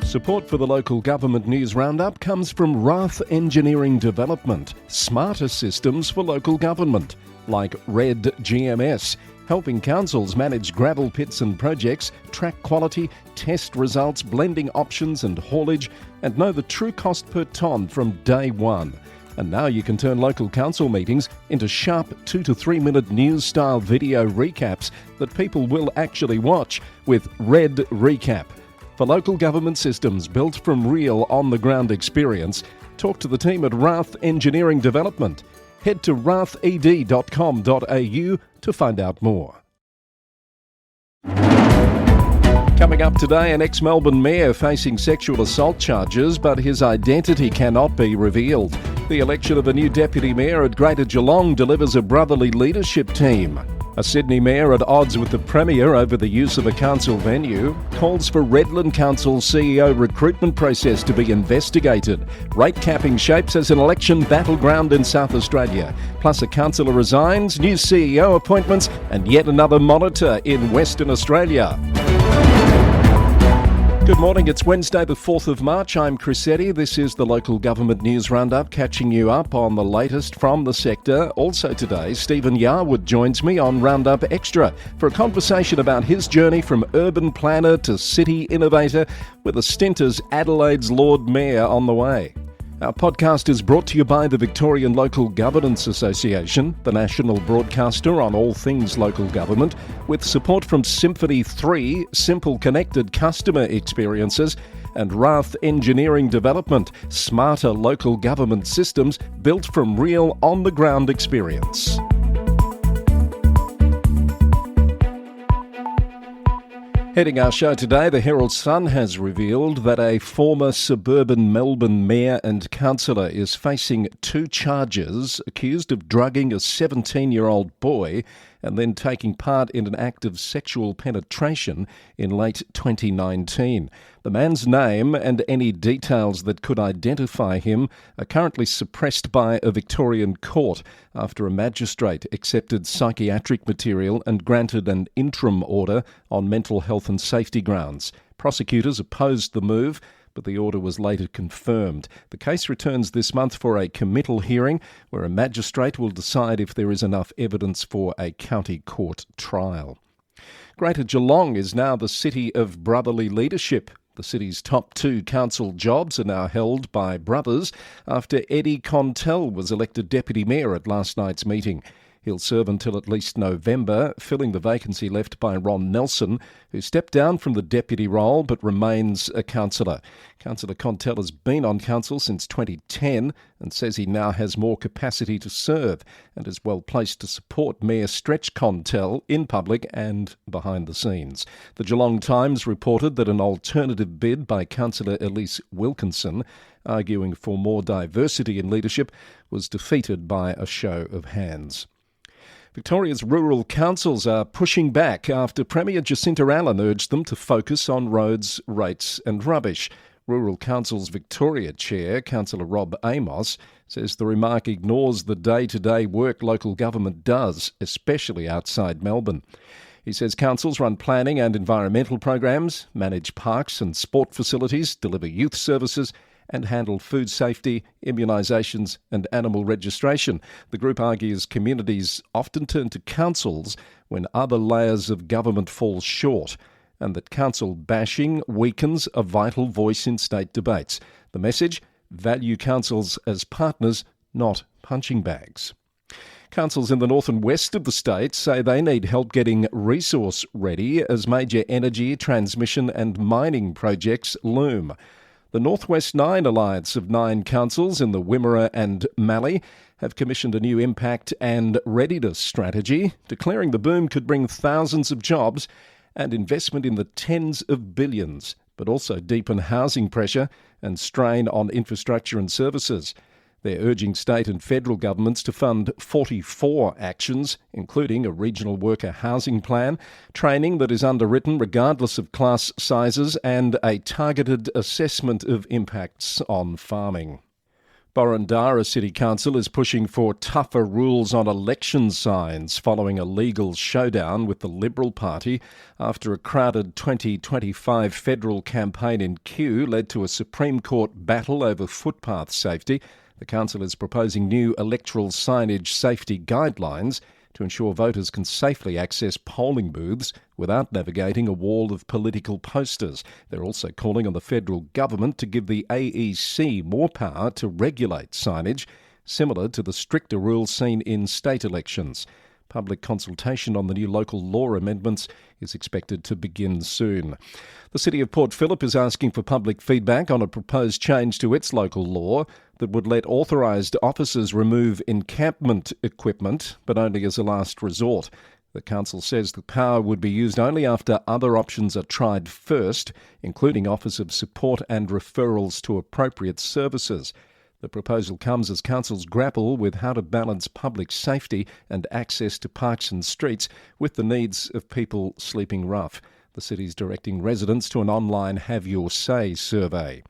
Support for the Local Government News Roundup comes from Rath Engineering Development, smarter systems for local government, like Red GMS, helping councils manage gravel pits and projects, track quality, test results, blending options and haulage, and know the true cost per tonne from day one. And now you can turn local council meetings into sharp 2 to 3 minute news-style video recaps that people will actually watch with Red Recap. For local government systems built from real on-the-ground experience, talk to the team at Rath Engineering Development. Head to rathed.com.au to find out more. Coming up today, an ex-Melbourne mayor facing sexual assault charges, but his identity cannot be revealed. The election of a new deputy mayor at Greater Geelong delivers a brotherly leadership team. A Sydney mayor at odds with the Premier over the use of a council venue calls for Redland Council CEO recruitment process to be investigated. Rate capping shapes as an election battleground in South Australia. Plus a councillor resigns, new CEO appointments and yet another monitor in Western Australia. Good morning, it's Wednesday the 4th of March. I'm Chris Eddy. This is the Local Government News Roundup, catching you up on the latest from the sector. Also today, Stephen Yarwood joins me on Roundup Extra for a conversation about his journey from urban planner to city innovator with a stint as Adelaide's Lord Mayor on the way. Our podcast is brought to you by the Victorian Local Governance Association, the national broadcaster on all things local government, with support from Symphony 3, simple connected customer experiences, and Rath Engineering Development, smarter local government systems built from real on-the-ground experience. Heading our show today, the Herald Sun has revealed that a former suburban Melbourne mayor and councillor is facing 2 charges, accused of drugging a 17-year-old boy and then taking part in an act of sexual penetration in late 2019. The man's name and any details that could identify him are currently suppressed by a Victorian court after a magistrate accepted psychiatric material and granted an interim order on mental health and safety grounds. Prosecutors opposed the move, but the order was later confirmed. The case returns this month for a committal hearing where a magistrate will decide if there is enough evidence for a county court trial. Greater Geelong is now the city of brotherly leadership. The city's top 2 council jobs are now held by brothers after Eddie Contell was elected deputy mayor at last night's meeting. He'll serve until at least November, filling the vacancy left by Ron Nelson, who stepped down from the deputy role but remains a councillor. Councillor Contell has been on council since 2010 and says he now has more capacity to serve and is well placed to support Mayor Stretch Contell in public and behind the scenes. The Geelong Times reported that an alternative bid by Councillor Elise Wilkinson, arguing for more diversity in leadership, was defeated by a show of hands. Victoria's rural councils are pushing back after Premier Jacinta Allen urged them to focus on roads, rates and rubbish. Rural Council's Victoria Chair, Councillor Rob Amos, says the remark ignores the day-to-day work local government does, especially outside Melbourne. He says councils run planning and environmental programs, manage parks and sport facilities, deliver youth services and handle food safety, immunisations and animal registration. The group argues communities often turn to councils when other layers of government fall short, and that council bashing weakens a vital voice in state debates. The message: value councils as partners, not punching bags. Councils in the north and west of the state say they need help getting resource ready as major energy, transmission and mining projects loom. The Northwest 9 alliance of 9 councils in the Wimmera and Mallee have commissioned a new impact and readiness strategy, declaring the boom could bring thousands of jobs and investment in the tens of billions, but also deepen housing pressure and strain on infrastructure and services. They're urging state and federal governments to fund 44 actions, including a regional worker housing plan, training that is underwritten regardless of class sizes, and a targeted assessment of impacts on farming. Boroondara City Council is pushing for tougher rules on election signs following a legal showdown with the Liberal Party after a crowded 2025 federal campaign in Kew led to a Supreme Court battle over footpath safety. The council is proposing new electoral signage safety guidelines to ensure voters can safely access polling booths without navigating a wall of political posters. They're also calling on the federal government to give the AEC more power to regulate signage, similar to the stricter rules seen in state elections. Public consultation on the new local law amendments is expected to begin soon. The City of Port Phillip is asking for public feedback on a proposed change to its local law that would let authorised officers remove encampment equipment, but only as a last resort. The council says the power would be used only after other options are tried first, including offers of support and referrals to appropriate services. The proposal comes as councils grapple with how to balance public safety and access to parks and streets with the needs of people sleeping rough. The city's directing residents to an online Have Your Say survey.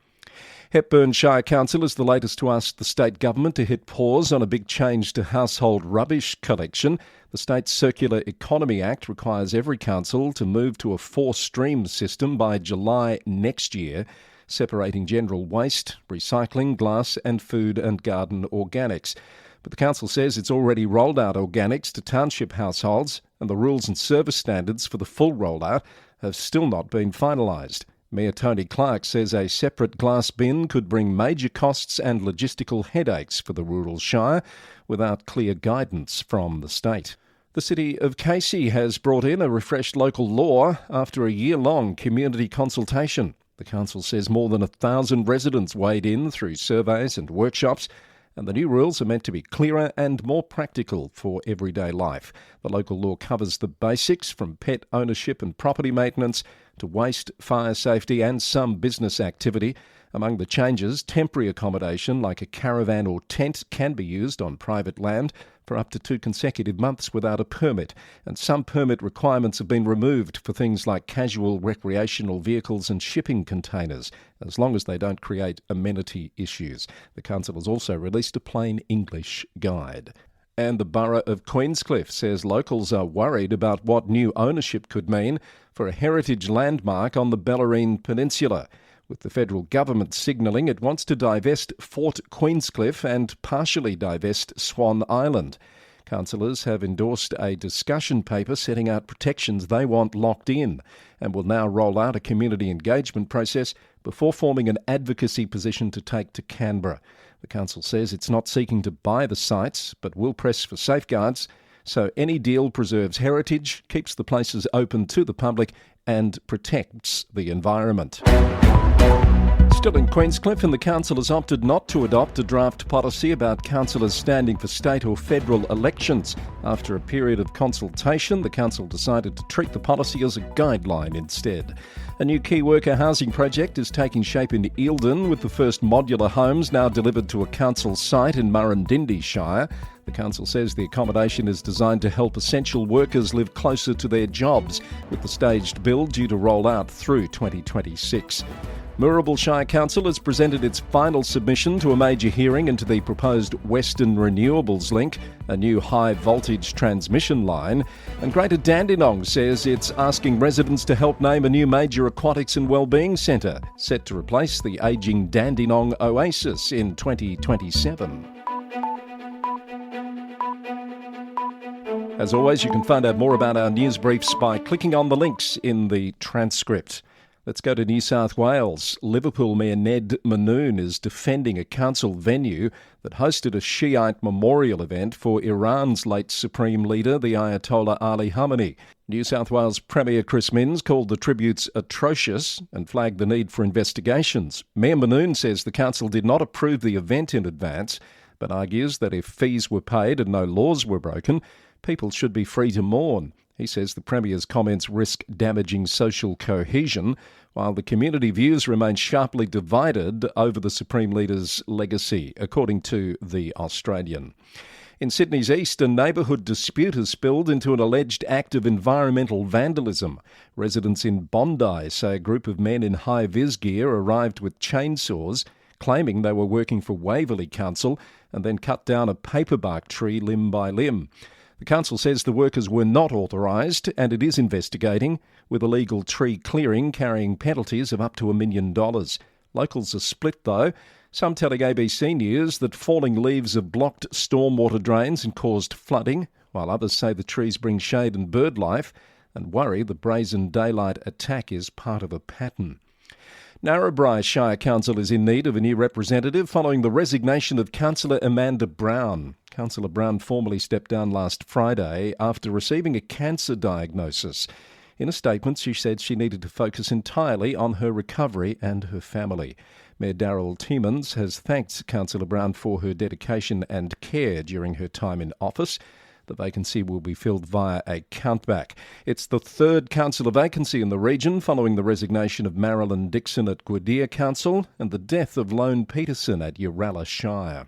Hepburn Shire Council is the latest to ask the state government to hit pause on a big change to household rubbish collection. The state's Circular Economy Act requires every council to move to a 4-stream system by July next year, separating general waste, recycling, glass and food and garden organics. But the council says it's already rolled out organics to township households, and the rules and service standards for the full rollout have still not been finalised. Mayor Tony Clark says a separate glass bin could bring major costs and logistical headaches for the rural shire without clear guidance from the state. The City of Casey has brought in a refreshed local law after a year-long community consultation. The council says more than 1,000 residents weighed in through surveys and workshops, and the new rules are meant to be clearer and more practical for everyday life. The local law covers the basics from pet ownership and property maintenance to waste, fire safety and some business activity. Among the changes, temporary accommodation like a caravan or tent can be used on private land for up to 2 consecutive months without a permit, and some permit requirements have been removed for things like casual recreational vehicles and shipping containers, as long as they don't create amenity issues. The council has also released a plain English guide. And the Borough of Queenscliff says locals are worried about what new ownership could mean for a heritage landmark on the Bellarine Peninsula, with the federal government signalling it wants to divest Fort Queenscliff and partially divest Swan Island. Councillors have endorsed a discussion paper setting out protections they want locked in and will now roll out a community engagement process before forming an advocacy position to take to Canberra. The council says it's not seeking to buy the sites, but will press for safeguards, so any deal preserves heritage, keeps the places open to the public and protects the environment. Still in Queenscliff, and the council has opted not to adopt a draft policy about councillors standing for state or federal elections. After a period of consultation, the council decided to treat the policy as a guideline instead. A new key worker housing project is taking shape in Eildon, with the first modular homes now delivered to a council site in Murrindindi Shire. The council says the accommodation is designed to help essential workers live closer to their jobs, with the staged build due to roll out through 2026. Moorabool Shire Council has presented its final submission to a major hearing into the proposed Western Renewables Link, a new high-voltage transmission line. And Greater Dandenong says it's asking residents to help name a new major aquatics and wellbeing centre, set to replace the ageing Dandenong Oasis in 2027. As always, you can find out more about our news briefs by clicking on the links in the transcript. Let's go to New South Wales. Liverpool Mayor Ned Mannoun is defending a council venue that hosted a Shiite memorial event for Iran's late Supreme Leader, the Ayatollah Ali Khamenei. New South Wales Premier Chris Minns called the tributes atrocious and flagged the need for investigations. Mayor Mannoun says the council did not approve the event in advance, but argues that if fees were paid and no laws were broken, people should be free to mourn. He says the Premier's comments risk damaging social cohesion, while the community views remain sharply divided over the Supreme Leader's legacy, according to The Australian. In Sydney's east, a neighbourhood dispute has spilled into an alleged act of environmental vandalism. Residents in Bondi say a group of men in high-vis gear arrived with chainsaws, claiming they were working for Waverley Council and then cut down a paperbark tree limb by limb. The council says the workers were not authorised and it is investigating, with illegal tree clearing carrying penalties of up to $1 million. Locals are split though, some telling ABC News that falling leaves have blocked stormwater drains and caused flooding, while others say the trees bring shade and bird life and worry the brazen daylight attack is part of a pattern. Narrabri Shire Council is in need of a new representative following the resignation of councillor Amanda Brown. Councillor Brown formally stepped down last Friday after receiving a cancer diagnosis. In a statement, she said she needed to focus entirely on her recovery and her family. Mayor Darryl Timmins has thanked Councillor Brown for her dedication and care during her time in office. The vacancy will be filled via a countback. It's the third councillor vacancy in the region following the resignation of Marilyn Dixon at Gwydir Council and the death of Lone Peterson at Uralla Shire.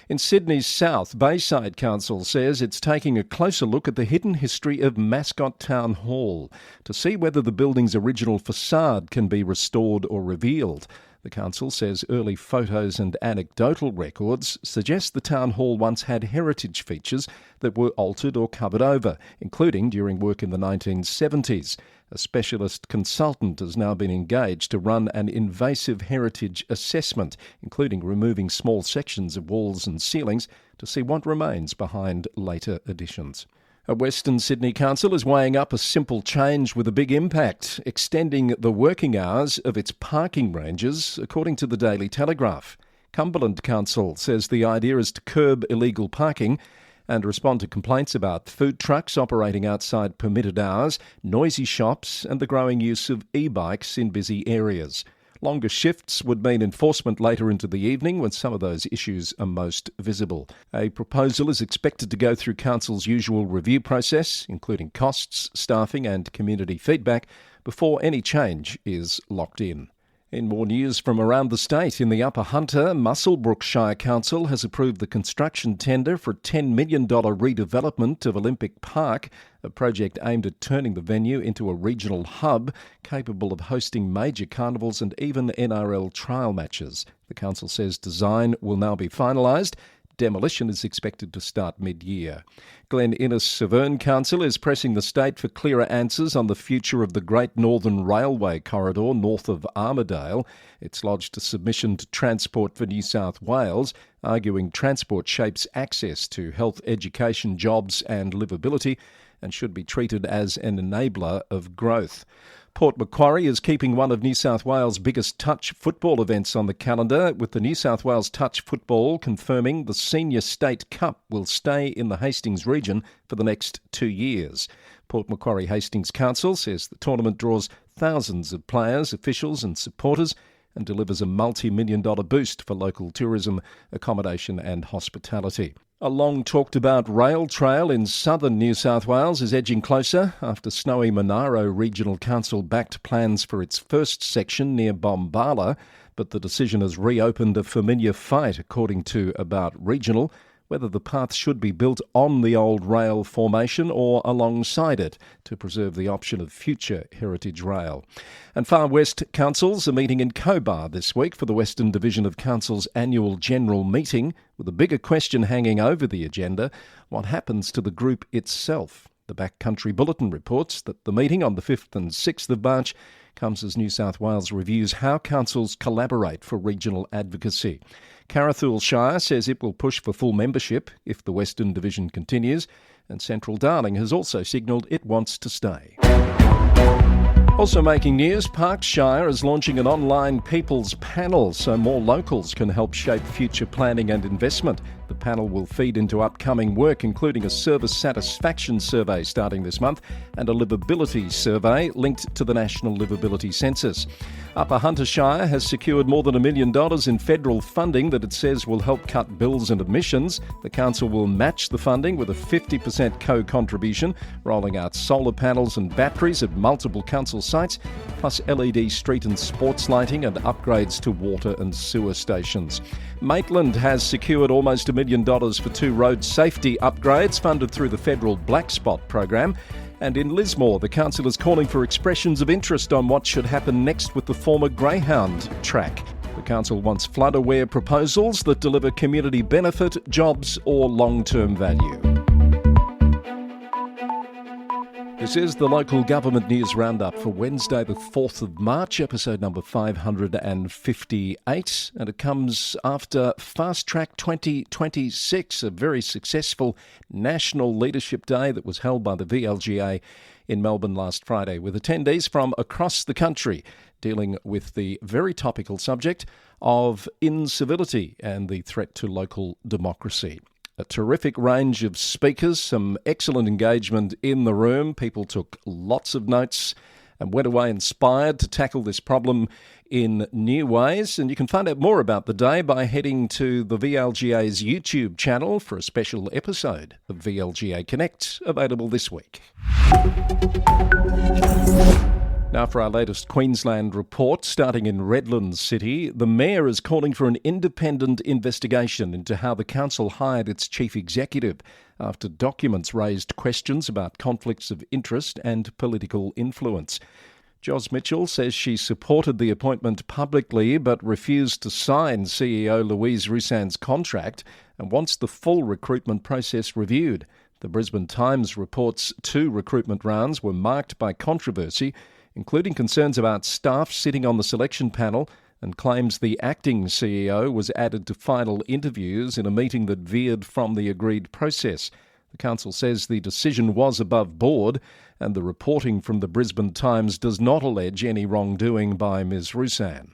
In Sydney's south, Bayside Council says it's taking a closer look at the hidden history of Mascot Town Hall to see whether the building's original facade can be restored or revealed. The council says early photos and anecdotal records suggest the town hall once had heritage features that were altered or covered over, including during work in the 1970s. A specialist consultant has now been engaged to run an invasive heritage assessment, including removing small sections of walls and ceilings to see what remains behind later additions. A Western Sydney council is weighing up a simple change with a big impact, extending the working hours of its parking ranges, according to the Daily Telegraph. Cumberland Council says the idea is to curb illegal parking and respond to complaints about food trucks operating outside permitted hours, noisy shops and the growing use of e-bikes in busy areas. Longer shifts would mean enforcement later into the evening when some of those issues are most visible. A proposal is expected to go through Council's usual review process, including costs, staffing and community feedback, before any change is locked in. In more news from around the state, in the Upper Hunter, Muswellbrook Shire Council has approved the construction tender for a $10 million redevelopment of Olympic Park, a project aimed at turning the venue into a regional hub capable of hosting major carnivals and even NRL trial matches. The council says design will now be finalised. Demolition is expected to start mid-year. Glen Innes Severn Council is pressing the state for clearer answers on the future of the Great Northern Railway corridor north of Armidale. It's lodged a submission to Transport for New South Wales, arguing transport shapes access to health, education, jobs and livability and should be treated as an enabler of growth. Port Macquarie is keeping one of New South Wales' biggest touch football events on the calendar, with the New South Wales Touch Football confirming the Senior State Cup will stay in the Hastings region for the next 2 years. Port Macquarie Hastings Council says the tournament draws thousands of players, officials and supporters and delivers a multi-million-dollar boost for local tourism, accommodation and hospitality. A long-talked-about rail trail in southern New South Wales is edging closer after Snowy Monaro Regional Council backed plans for its first section near Bombala, but the decision has reopened a familiar fight, according to About Regional, whether the path should be built on the old rail formation or alongside it to preserve the option of future heritage rail. And Far West councils are meeting in Cobar this week for the Western Division of Council's annual general meeting, with a bigger question hanging over the agenda: what happens to the group itself? The Backcountry Bulletin reports that the meeting on the 5th and 6th of March comes as New South Wales reviews how councils collaborate for regional advocacy. Carrathool Shire says it will push for full membership if the Western Division continues, and Central Darling has also signalled it wants to stay. Also making news, Parkes Shire is launching an online people's panel so more locals can help shape future planning and investment. The panel will feed into upcoming work, including a service satisfaction survey starting this month and a livability survey linked to the National Livability Census. Upper Hunter Shire has secured more than $1 million in federal funding that it says will help cut bills and admissions. The council will match the funding with a 50% co-contribution, rolling out solar panels and batteries at multiple council sites, plus LED street and sports lighting and upgrades to water and sewer stations. Maitland has secured almost $1 million for 2 road safety upgrades funded through the federal Black Spot program. And in Lismore, the council is calling for expressions of interest on what should happen next with the former Greyhound track. The council wants flood-aware proposals that deliver community benefit, jobs or long-term value. This is the Local Government News Roundup for Wednesday the 4th of March, episode number 558, and it comes after Fast Track 2026, a very successful National Leadership Day that was held by the VLGA in Melbourne last Friday, with attendees from across the country dealing with the very topical subject of incivility and the threat to local democracy. A terrific range of speakers, some excellent engagement in the room. People took lots of notes and went away inspired to tackle this problem in new ways. And you can find out more about the day by heading to the VLGA's YouTube channel for a special episode of VLGA Connect, available this week. Now for our latest Queensland report, starting in Redland City, the Mayor is calling for an independent investigation into how the council hired its chief executive after documents raised questions about conflicts of interest and political influence. Jos Mitchell says she supported the appointment publicly but refused to sign CEO Louise Rusan's contract and wants the full recruitment process reviewed. The Brisbane Times reports 2 recruitment rounds were marked by controversy, including concerns about staff sitting on the selection panel, and claims the acting CEO was added to final interviews in a meeting that veered from the agreed process. The council says the decision was above board, and the reporting from the Brisbane Times does not allege any wrongdoing by Ms Rusan.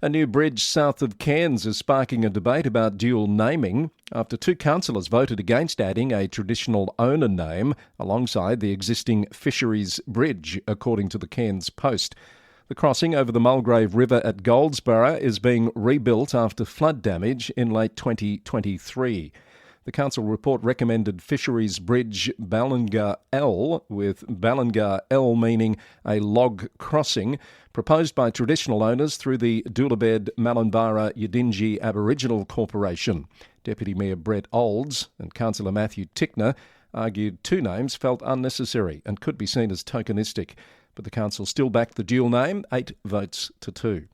A new bridge south of Cairns is sparking a debate about dual naming after 2 councillors voted against adding a traditional owner name alongside the existing Fisheries Bridge, according to the Cairns Post. The crossing over the Mulgrave River at Goldsborough is being rebuilt after flood damage in late 2023. The council report recommended Fisheries Bridge Ballingar L, with Ballingar L meaning a log crossing, proposed by traditional owners through the Doolabed Malanbara Yidinji Aboriginal Corporation. Deputy Mayor Brett Olds and Councillor Matthew Tickner argued 2 names felt unnecessary and could be seen as tokenistic, but the council still backed the dual name, 8 votes to 2.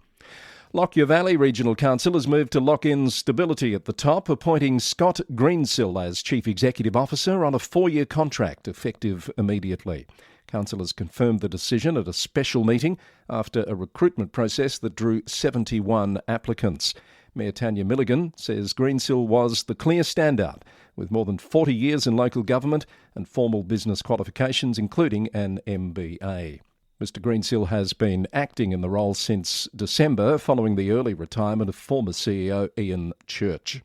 Lockyer Valley Regional Council has moved to lock in stability at the top, appointing Scott Greensill as Chief Executive Officer on a 4-year contract, effective immediately. Council has confirmed the decision at a special meeting after a recruitment process that drew 71 applicants. Mayor Tanya Milligan says Greensill was the clear standout, with more than 40 years in local government and formal business qualifications, including an MBA. Mr Greensill has been acting in the role since December, following the early retirement of former CEO Ian Church.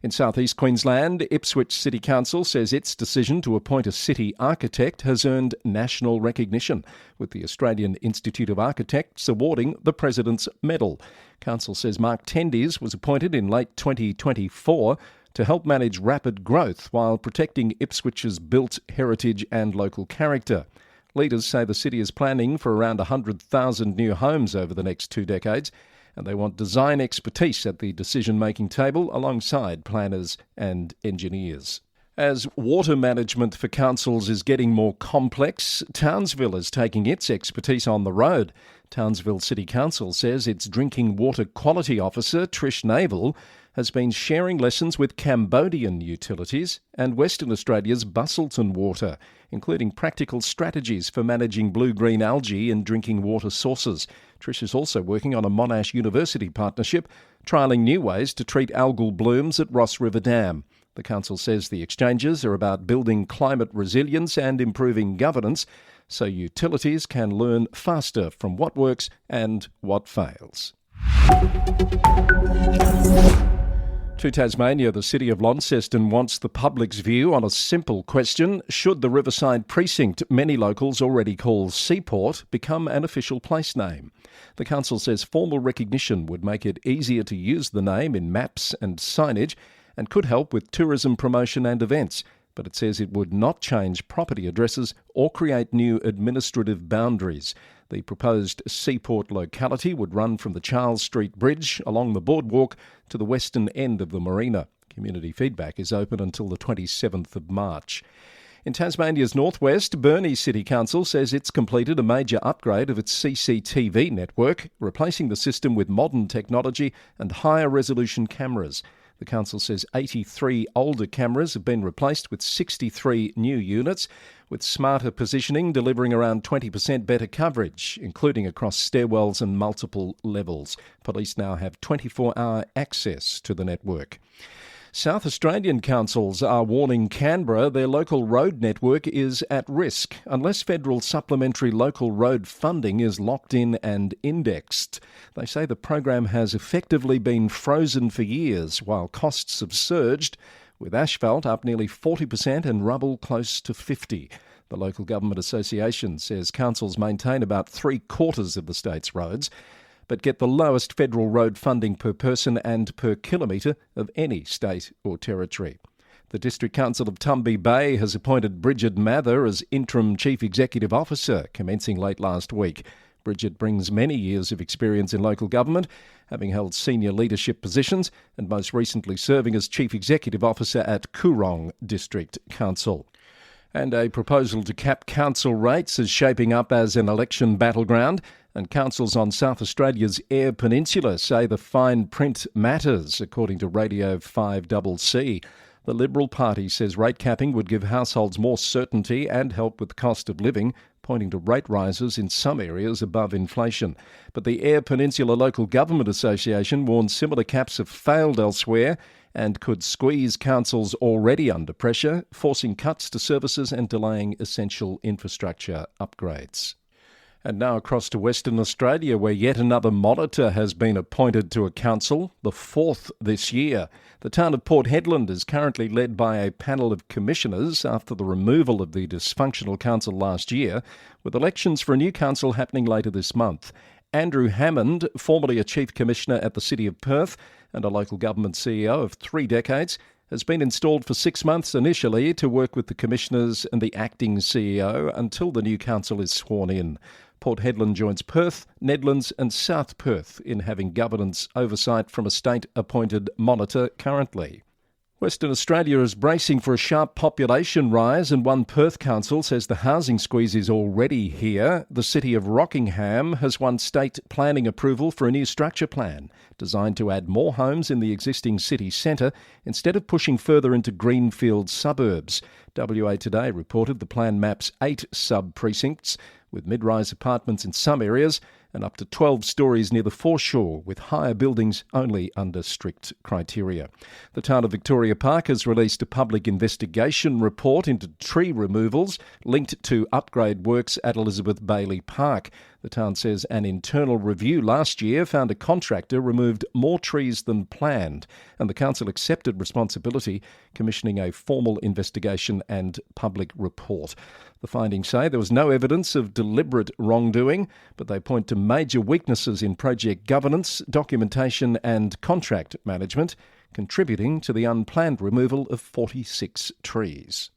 In southeast Queensland, Ipswich City Council says its decision to appoint a city architect has earned national recognition, with the Australian Institute of Architects awarding the President's Medal. Council says Mark Tendies was appointed in late 2024 to help manage rapid growth while protecting Ipswich's built heritage and local character. Leaders say the city is planning for around 100,000 new homes over the next 2 decades, and they want design expertise at the decision-making table alongside planners and engineers. As water management for councils is getting more complex, Townsville is taking its expertise on the road. Townsville City Council says its drinking water quality officer, Trish Naval, has been sharing lessons with Cambodian utilities and Western Australia's Bustleton Water, including practical strategies for managing blue-green algae in drinking water sources. Trish is also working on a Monash University partnership, trialling new ways to treat algal blooms at Ross River Dam. The council says the exchanges are about building climate resilience and improving governance, so utilities can learn faster from what works and what fails. To Tasmania, the City of Launceston wants the public's view on a simple question: should the Riverside Precinct, many locals already call Seaport, become an official place name? The council says formal recognition would make it easier to use the name in maps and signage and could help with tourism promotion and events, but it says it would not change property addresses or create new administrative boundaries. The proposed Seaport locality would run from the Charles Street Bridge along the boardwalk to the western end of the marina. Community feedback is open until the 27th of March. In Tasmania's northwest, Burnie City Council says it's completed a major upgrade of its CCTV network, replacing the system with modern technology and higher resolution cameras. The council says 83 older cameras have been replaced with 63 new units, with smarter positioning delivering around 20% better coverage, including across stairwells and multiple levels. Police now have 24-hour access to the network. South Australian councils are warning Canberra their local road network is at risk unless federal supplementary local road funding is locked in and indexed. They say the program has effectively been frozen for years while costs have surged, with asphalt up nearly 40% and rubble close to 50%. The Local Government Association says councils maintain about 3/4 of the state's roads, but get the lowest federal road funding per person and per kilometre of any state or territory. The District Council of Tumby Bay has appointed Bridget Mather as Interim Chief Executive Officer, commencing late last week. Bridget brings many years of experience in local government, having held senior leadership positions and most recently serving as Chief Executive Officer at Coorong District Council. And a proposal to cap council rates is shaping up as an election battleground, and councils on South Australia's Eyre Peninsula say the fine print matters, according to Radio 5CC. The Liberal Party says rate capping would give households more certainty and help with the cost of living, pointing to rate rises in some areas above inflation. But the Eyre Peninsula Local Government Association warns similar caps have failed elsewhere and could squeeze councils already under pressure, forcing cuts to services and delaying essential infrastructure upgrades. And now across to Western Australia, where yet another monitor has been appointed to a council, the fourth this year. The town of Port Hedland is currently led by a panel of commissioners after the removal of the dysfunctional council last year, with elections for a new council happening later this month. Andrew Hammond, formerly a Chief Commissioner at the City of Perth and a local government CEO of 3 decades, has been installed for 6 months initially to work with the commissioners and the acting CEO until the new council is sworn in. Port Hedland joins Perth, Nedlands and South Perth in having governance oversight from a state-appointed monitor currently. Western Australia is bracing for a sharp population rise, and one Perth council says the housing squeeze is already here. The city of Rockingham has won state planning approval for a new structure plan designed to add more homes in the existing city centre instead of pushing further into greenfield suburbs. WA Today reported the plan maps 8 sub-precincts with mid-rise apartments in some areas and up to 12 stories near the foreshore, with higher buildings only under strict criteria. The town of Victoria Park has released a public investigation report into tree removals linked to upgrade works at Elizabeth Bailey Park. The town says an internal review last year found a contractor removed more trees than planned, and the council accepted responsibility, commissioning a formal investigation and public report. The findings say there was no evidence of deliberate wrongdoing, but they point to major weaknesses in project governance, documentation and contract management, contributing to the unplanned removal of 46 trees.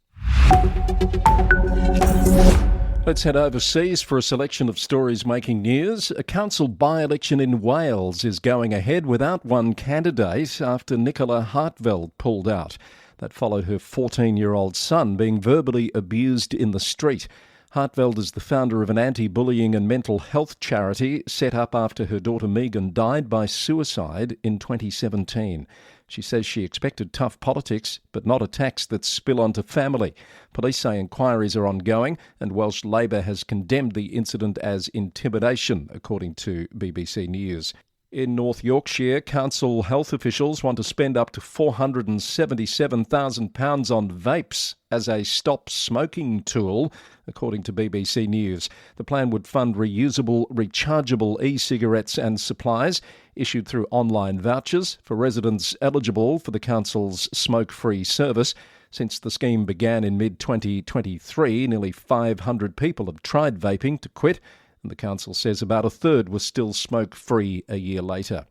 Let's head overseas for a selection of stories making news. A council by-election in Wales is going ahead without one candidate after Nicola Hartveld pulled out. That followed her 14-year-old son being verbally abused in the street. Hartveld is the founder of an anti-bullying and mental health charity set up after her daughter Megan died by suicide in 2017. She says she expected tough politics, but not attacks that spill onto family. Police say inquiries are ongoing, and Welsh Labor has condemned the incident as intimidation, according to BBC News. In North Yorkshire, council health officials want to spend up to £477,000 on vapes as a stop smoking tool, according to BBC News. The plan would fund reusable, rechargeable e-cigarettes and supplies issued through online vouchers for residents eligible for the council's smoke-free service. Since the scheme began in mid-2023, nearly 500 people have tried vaping to quit, and the council says about a third was still smoke-free a year later.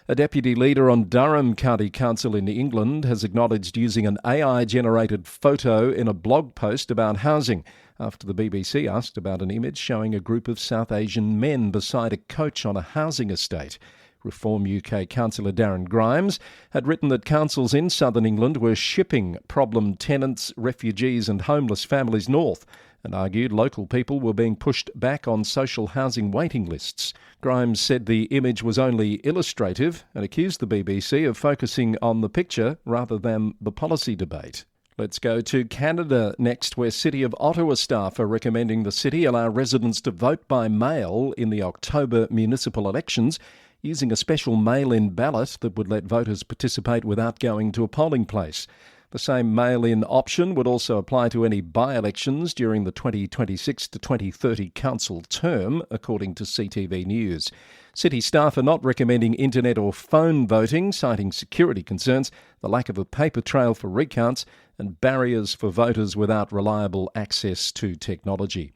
A deputy leader on Durham County Council in England has acknowledged using an AI-generated photo in a blog post about housing after the BBC asked about an image showing a group of South Asian men beside a coach on a housing estate. Reform UK councillor Darren Grimes had written that councils in southern England were shipping problem tenants, refugees and homeless families north, and argued local people were being pushed back on social housing waiting lists. Grimes said the image was only illustrative and accused the BBC of focusing on the picture rather than the policy debate. Let's go to Canada next, where City of Ottawa staff are recommending the city allow residents to vote by mail in the October municipal elections, using a special mail-in ballot that would let voters participate without going to a polling place. The same mail-in option would also apply to any by-elections during the 2026 to 2030 council term, according to CTV News. City staff are not recommending internet or phone voting, citing security concerns, the lack of a paper trail for recounts, and barriers for voters without reliable access to technology.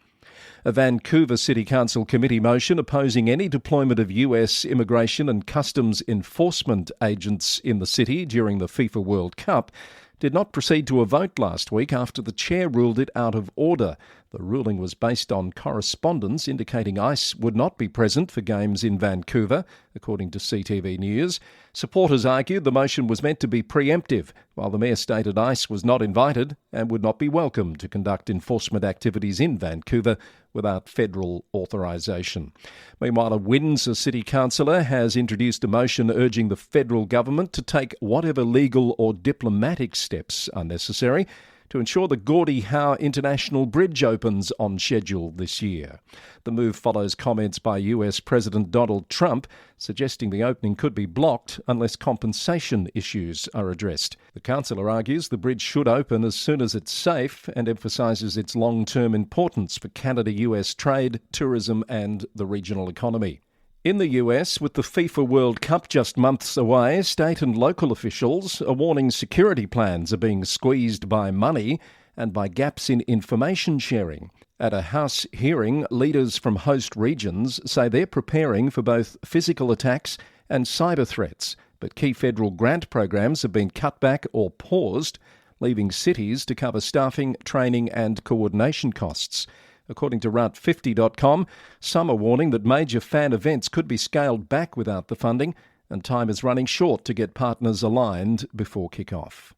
A Vancouver City Council committee motion opposing any deployment of US immigration and customs enforcement agents in the city during the FIFA World Cup did not proceed to a vote last week after the chair ruled it out of order. The ruling was based on correspondence indicating ICE would not be present for games in Vancouver, according to CTV News. Supporters argued the motion was meant to be preemptive, while the mayor stated ICE was not invited and would not be welcome to conduct enforcement activities in Vancouver without federal authorisation. Meanwhile, a Windsor City councillor has introduced a motion urging the federal government to take whatever legal or diplomatic steps are necessary to ensure the Gordie Howe International Bridge opens on schedule this year. The move follows comments by US President Donald Trump suggesting the opening could be blocked unless compensation issues are addressed. The councillor argues the bridge should open as soon as it's safe and emphasises its long-term importance for Canada-US trade, tourism and the regional economy. In the US, with the FIFA World Cup just months away, state and local officials are warning security plans are being squeezed by money and by gaps in information sharing. At a House hearing, leaders from host regions say they're preparing for both physical attacks and cyber threats, but key federal grant programs have been cut back or paused, leaving cities to cover staffing, training and coordination costs. According to Route50.com, some are warning that major fan events could be scaled back without the funding, and time is running short to get partners aligned before kick-off.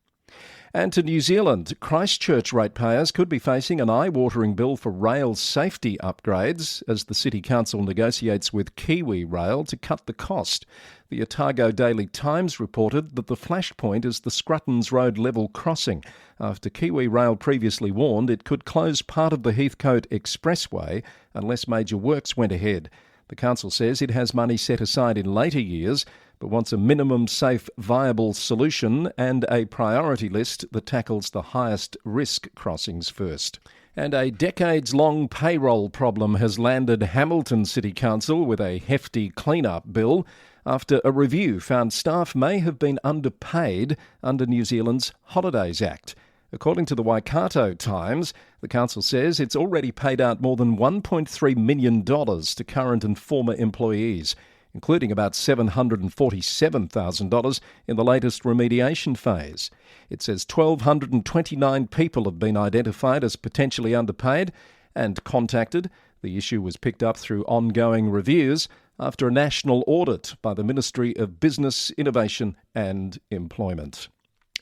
And to New Zealand, Christchurch ratepayers could be facing an eye-watering bill for rail safety upgrades as the City Council negotiates with Kiwi Rail to cut the cost. The Otago Daily Times reported that the flashpoint is the Scruttons Road level crossing, after Kiwi Rail previously warned it could close part of the Heathcote Expressway unless major works went ahead. The council says it has money set aside in later years, but wants a minimum safe, viable solution and a priority list that tackles the highest risk crossings first. And a decades-long payroll problem has landed Hamilton City Council with a hefty clean-up bill after a review found staff may have been underpaid under New Zealand's Holidays Act. According to the Waikato Times, the council says it's already paid out more than $1.3 million to current and former employees, including about $747,000 in the latest remediation phase. It says 1,229 people have been identified as potentially underpaid and contacted. The issue was picked up through ongoing reviews after a national audit by the Ministry of Business, Innovation and Employment.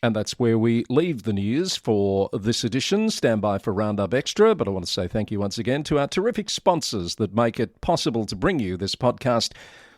And that's where we leave the news for this edition. Stand by for Roundup Extra, but I want to say thank you once again to our terrific sponsors that make it possible to bring you this podcast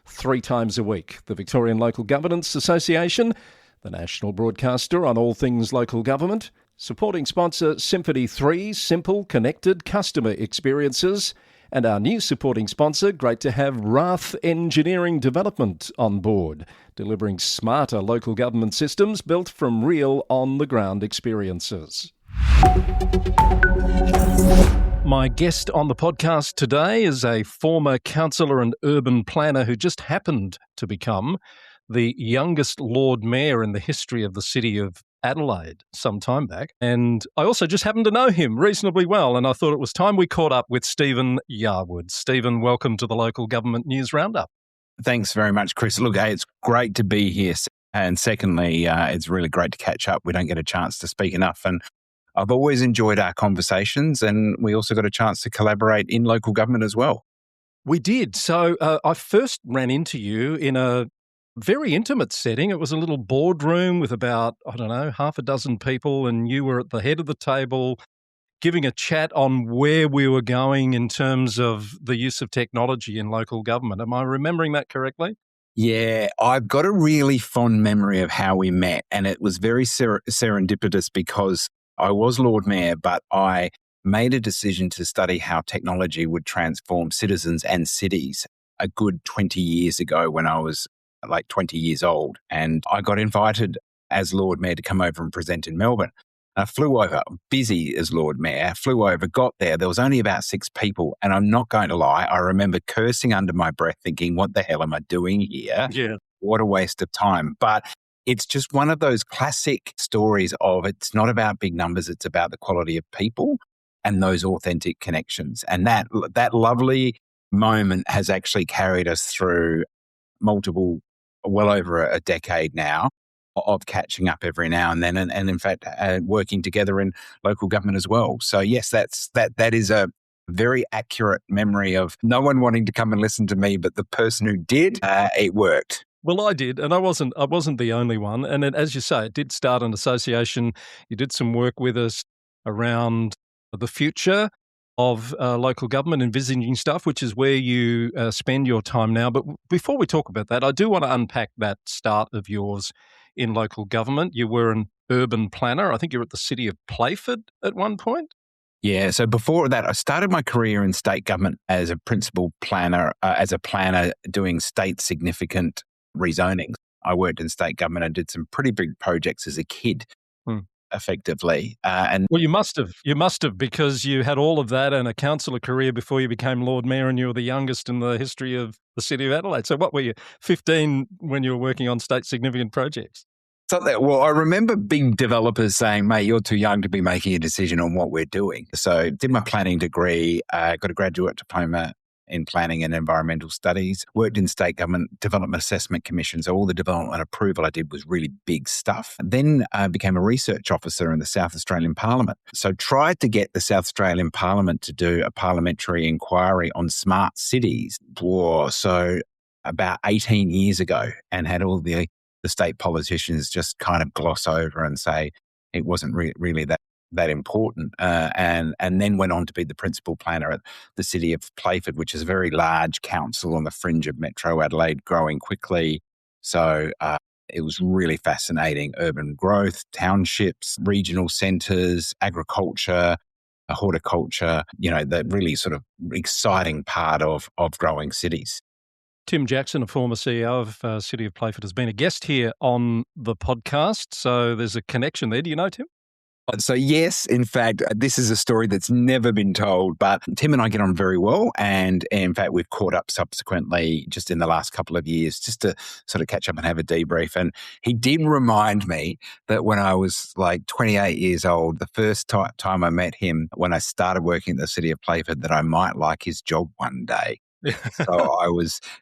3 times a week. The Victorian Local Governance Association, the national broadcaster on all things local government, supporting sponsor Symphony 3, simple, connected customer experiences, and our new supporting sponsor, great to have Rath Engineering Development on board, delivering smarter local government systems built from real on-the-ground experiences. My guest on the podcast today is a former councillor and urban planner who just happened to become the youngest Lord Mayor in the history of the city of Adelaide some time back. And I also just happened to know him reasonably well, and I thought it was time we caught up with Stephen Yarwood. Stephen, welcome to the Local Government News Roundup. Thanks very much, Chris. Look, hey, it's great to be here. And secondly, it's really great to catch up. We don't get a chance to speak enough. And I've always enjoyed our conversations, and we also got a chance to collaborate in local government as well. We did. So I first ran into you in a very intimate setting. It was a little boardroom with about, half a dozen people, and you were at the head of the table giving a chat on where we were going in terms of the use of technology in local government. Am I remembering that correctly? Yeah, I've got a really fond memory of how we met, and it was very serendipitous because I was Lord Mayor, but I made a decision to study how technology would transform citizens and cities a good 20 years ago when I was like 20 years old. And I got invited as Lord Mayor to come over and present in Melbourne. I flew over, busy as Lord Mayor, flew over, got there was only about 6 people. And I'm not going to lie, I remember cursing under my breath thinking, what the hell am I doing here? Yeah. What a waste of time. But it's just one of those classic stories of it's not about big numbers, it's about the quality of people and those authentic connections. And that lovely moment has actually carried us through well over a decade now of catching up every now and then, and in fact, working together in local government as well. So yes, that is a very accurate memory of no one wanting to come and listen to me, but the person who did, it worked. Well, I did, and I wasn't the only one. And as you say, it did start an association. You did some work with us around the future of local government, envisaging stuff, which is where you spend your time now. But before we talk about that, I do want to unpack that start of yours in local government. You were an urban planner. I think you were at the city of Playford at one point. Yeah, so before that, I started my career in state government as a principal planner, as a planner doing state significant rezonings. I worked in state government and did some pretty big projects as a kid. Effectively. Well, you must have, because you had all of that and a councillor career before you became Lord Mayor, and you were the youngest in the history of the city of Adelaide. So what were you, 15 when you were working on state significant projects? Well, I remember big developers saying, mate, you're too young to be making a decision on what we're doing. So did my planning degree, got a graduate diploma in planning and environmental studies, worked in state government development assessment commission. So all the development approval I did was really big stuff. Then became a research officer in the South Australian Parliament. So tried to get the South Australian Parliament to do a parliamentary inquiry on smart cities. So about 18 years ago, and had all the state politicians just kind of gloss over and say it wasn't really that important, and then went on to be the principal planner at the city of Playford, which is a very large council on the fringe of Metro Adelaide, growing quickly. So it was really fascinating. Urban growth, townships, regional centres, agriculture, horticulture, the really sort of exciting part of growing cities. Tim Jackson, a former CEO of City of Playford, has been a guest here on the podcast. So there's a connection there. Do you know Tim? So yes, in fact, this is a story that's never been told, but Tim and I get on very well. And in fact, we've caught up subsequently just in the last couple of years just to sort of catch up and have a debrief. And he did remind me that when I was like 28 years old, the first time I met him when I started working at the City of Playford, that I might like his job one day. So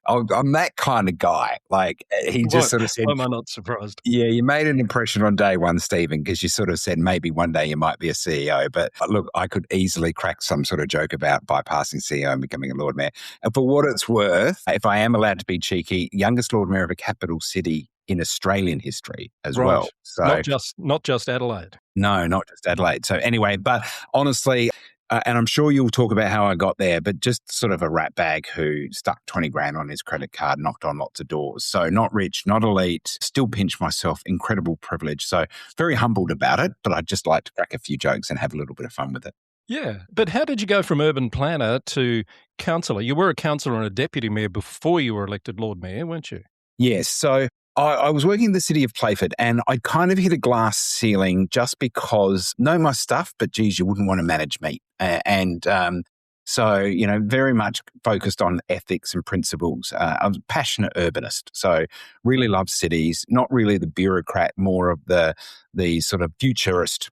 I'm that kind of guy. Like he just sort of said, am I not surprised? Yeah, you made an impression on day one, Stephen, because you sort of said maybe one day you might be a CEO. But look, I could easily crack some sort of joke about bypassing CEO and becoming a Lord Mayor. And for what it's worth, if I am allowed to be cheeky, youngest Lord Mayor of a capital city in Australian history as well. So not just Adelaide. No, not just Adelaide. So anyway, but honestly, and I'm sure you'll talk about how I got there, but just sort of a rat bag who stuck 20 grand on his credit card, knocked on lots of doors. So not rich, not elite, still pinch myself, incredible privilege. So very humbled about it, but I'd just like to crack a few jokes and have a little bit of fun with it. Yeah. But how did you go from urban planner to councillor? You were a councillor and a deputy mayor before you were elected Lord Mayor, weren't you? Yes. So I was working in the city of Playford, and I kind of hit a glass ceiling just because know my stuff, but geez, you wouldn't want to manage me. So, very much focused on ethics and principles. I was a passionate urbanist, so really love cities, not really the bureaucrat, more of the sort of futurist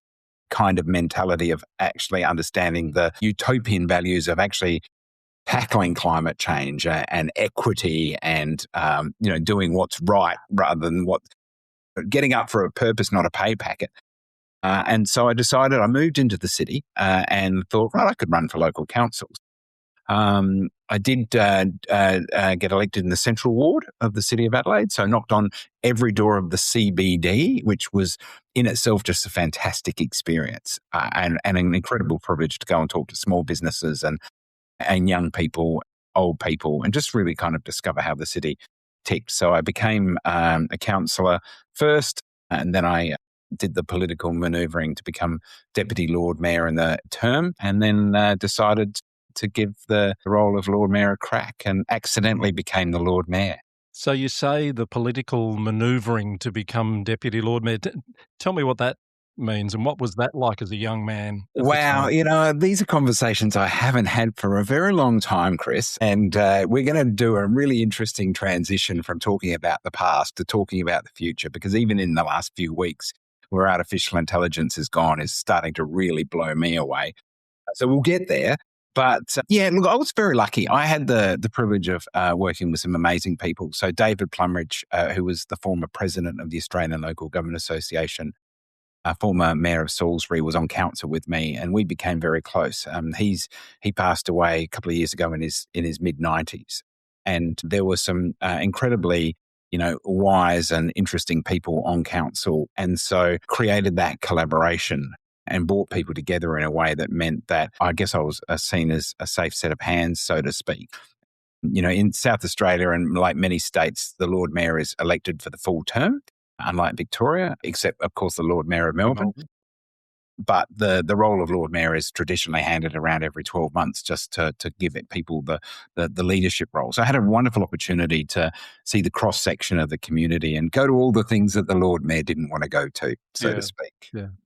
kind of mentality of actually understanding the utopian values of actually tackling climate change and equity and, doing what's right rather than getting up for a purpose, not a pay packet. And so I decided I moved into the city and thought, right, I could run for local councils. I did get elected in the Central Ward of the City of Adelaide, so knocked on every door of the CBD, which was in itself just a fantastic experience and an incredible privilege to go and talk to small businesses and young people, old people, and just really kind of discover how the city ticked. So I became a councillor first, and then I did the political manoeuvring to become Deputy Lord Mayor in the term, and then decided to give the role of Lord Mayor a crack and accidentally became the Lord Mayor. So you say the political manoeuvring to become Deputy Lord Mayor. Tell me what that means and what was that like as a young man? Wow, these are conversations I haven't had for a very long time, Chris, and we're going to do a really interesting transition from talking about the past to talking about the future, because even in the last few weeks, where artificial intelligence is gone is starting to really blow me away. So we'll get there. But look, I was very lucky. I had the privilege of working with some amazing people. So David Plumridge, who was the former president of the Australian Local Government Association, former mayor of Salisbury, was on council with me, and we became very close. He passed away a couple of years ago in his mid-90s, and there were some incredibly wise and interesting people on council, and so created that collaboration and brought people together in a way that meant that I guess I was seen as a safe set of hands, so to speak. In South Australia and like many states, the Lord Mayor is elected for the full term, unlike Victoria, except, of course, the Lord Mayor of Melbourne. But the role of Lord Mayor is traditionally handed around every 12 months just to give it people the leadership role. So I had a wonderful opportunity to see the cross-section of the community and go to all the things that the Lord Mayor didn't want to go to, so to speak.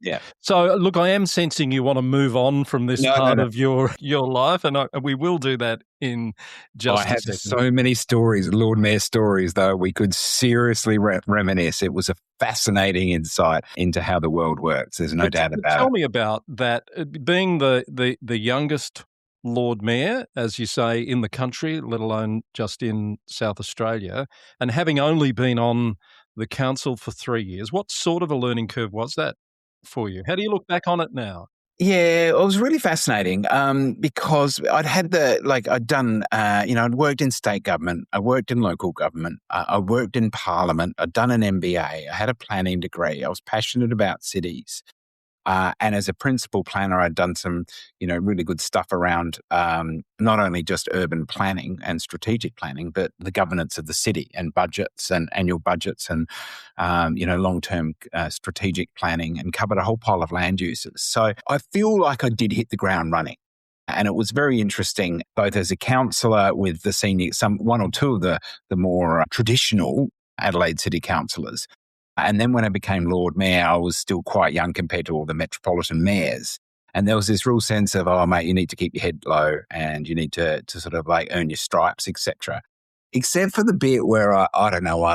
Yeah. So, look, I am sensing you want to move on from this part of your life, and we will do that in just a second. I have so many stories, Lord Mayor stories, though. We could seriously reminisce. It was a fascinating insight into how the world works. There's no doubt about it. Tell me about that. Being the youngest Lord Mayor, as you say, in the country, let alone just in South Australia, and having only been on the council for 3 years, what sort of a learning curve was that for you? How do you look back on it now? Yeah, it was really fascinating because I'd worked in state government, I worked in local government, I worked in parliament, I'd done an MBA, I had a planning degree, I was passionate about cities. And as a principal planner, I'd done some, really good stuff around not only just urban planning and strategic planning, but the governance of the city and budgets and annual budgets and, long-term strategic planning, and covered a whole pile of land uses. So I feel like I did hit the ground running. And it was very interesting, both as a councillor with one or two of the more traditional Adelaide City councillors. And then when I became Lord Mayor, I was still quite young compared to all the metropolitan mayors. And there was this real sense of, oh, mate, you need to keep your head low and you need to sort of like earn your stripes, etc. Except for the bit where I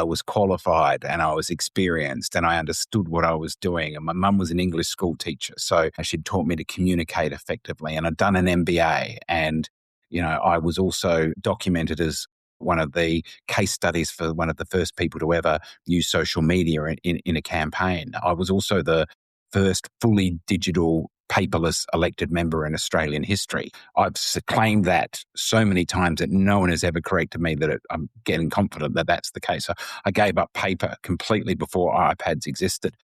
was qualified and I was experienced and I understood what I was doing. And my mum was an English school teacher, so she'd taught me to communicate effectively. And I'd done an MBA, and I was also documented as one of the case studies for one of the first people to ever use social media in a campaign. I was also the first fully digital paperless elected member in Australian history. I've claimed that so many times that no one has ever corrected me that I'm getting confident that that's the case. So I gave up paper completely before iPads existed.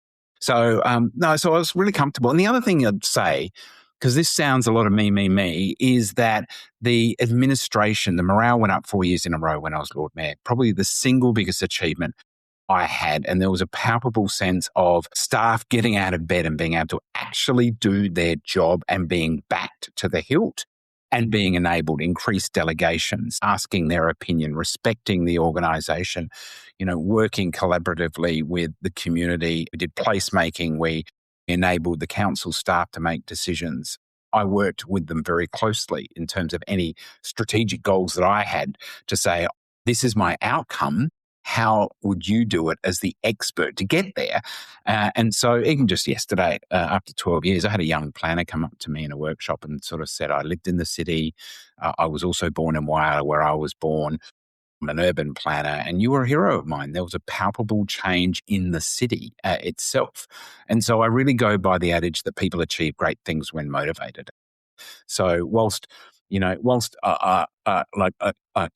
So, so I was really comfortable. And the other thing I'd say, because this sounds a lot of me, is that the administration, the morale went up 4 years in a row when I was Lord Mayor. Probably the single biggest achievement I had, and there was a palpable sense of staff getting out of bed and being able to actually do their job and being backed to the hilt and being enabled, increased delegations, asking their opinion, respecting the organisation, working collaboratively with the community. We did placemaking. We enabled the council staff to make decisions. I worked with them very closely in terms of any strategic goals that I had to say, this is my outcome. How would you do it as the expert to get there? And so even just yesterday, after 12 years, I had a young planner come up to me in a workshop and sort of said, I lived in the city. I was also born in Whyalla, where I was born. I'm an urban planner, and you were a hero of mine. There was a palpable change in the city itself. And so I really go by the adage that people achieve great things when motivated. So whilst whilst I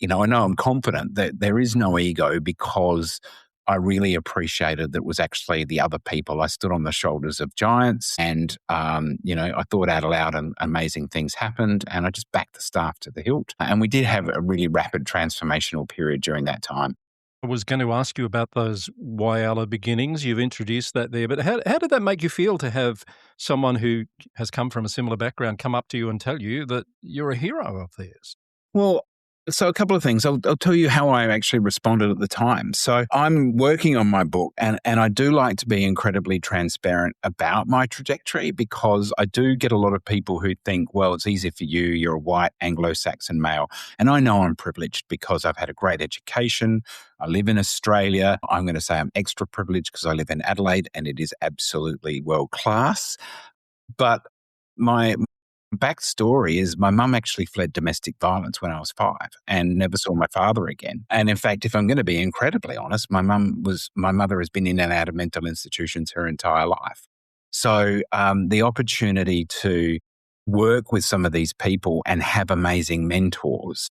know I'm confident that there is no ego, because I really appreciated that it was actually the other people. I stood on the shoulders of giants, and I thought out loud, and amazing things happened, and I just backed the staff to the hilt. And we did have a really rapid transformational period during that time. I was going to ask you about those Whyalla beginnings. You've introduced that there, but how did that make you feel to have someone who has come from a similar background come up to you and tell you that you're a hero of theirs? Well, so a couple of things. I'll tell you how I actually responded at the time. So I'm working on my book, and I do like to be incredibly transparent about my trajectory, because I do get a lot of people who think, well, it's easy for you. You're a white Anglo-Saxon male. And I know I'm privileged because I've had a great education. I live in Australia. I'm going to say I'm extra privileged because I live in Adelaide, and it is absolutely world class. But my backstory is my mum actually fled domestic violence when I was 5 and never saw my father again. And in fact, if I'm going to be incredibly honest, my mother has been in and out of mental institutions her entire life. So the opportunity to work with some of these people and have amazing mentors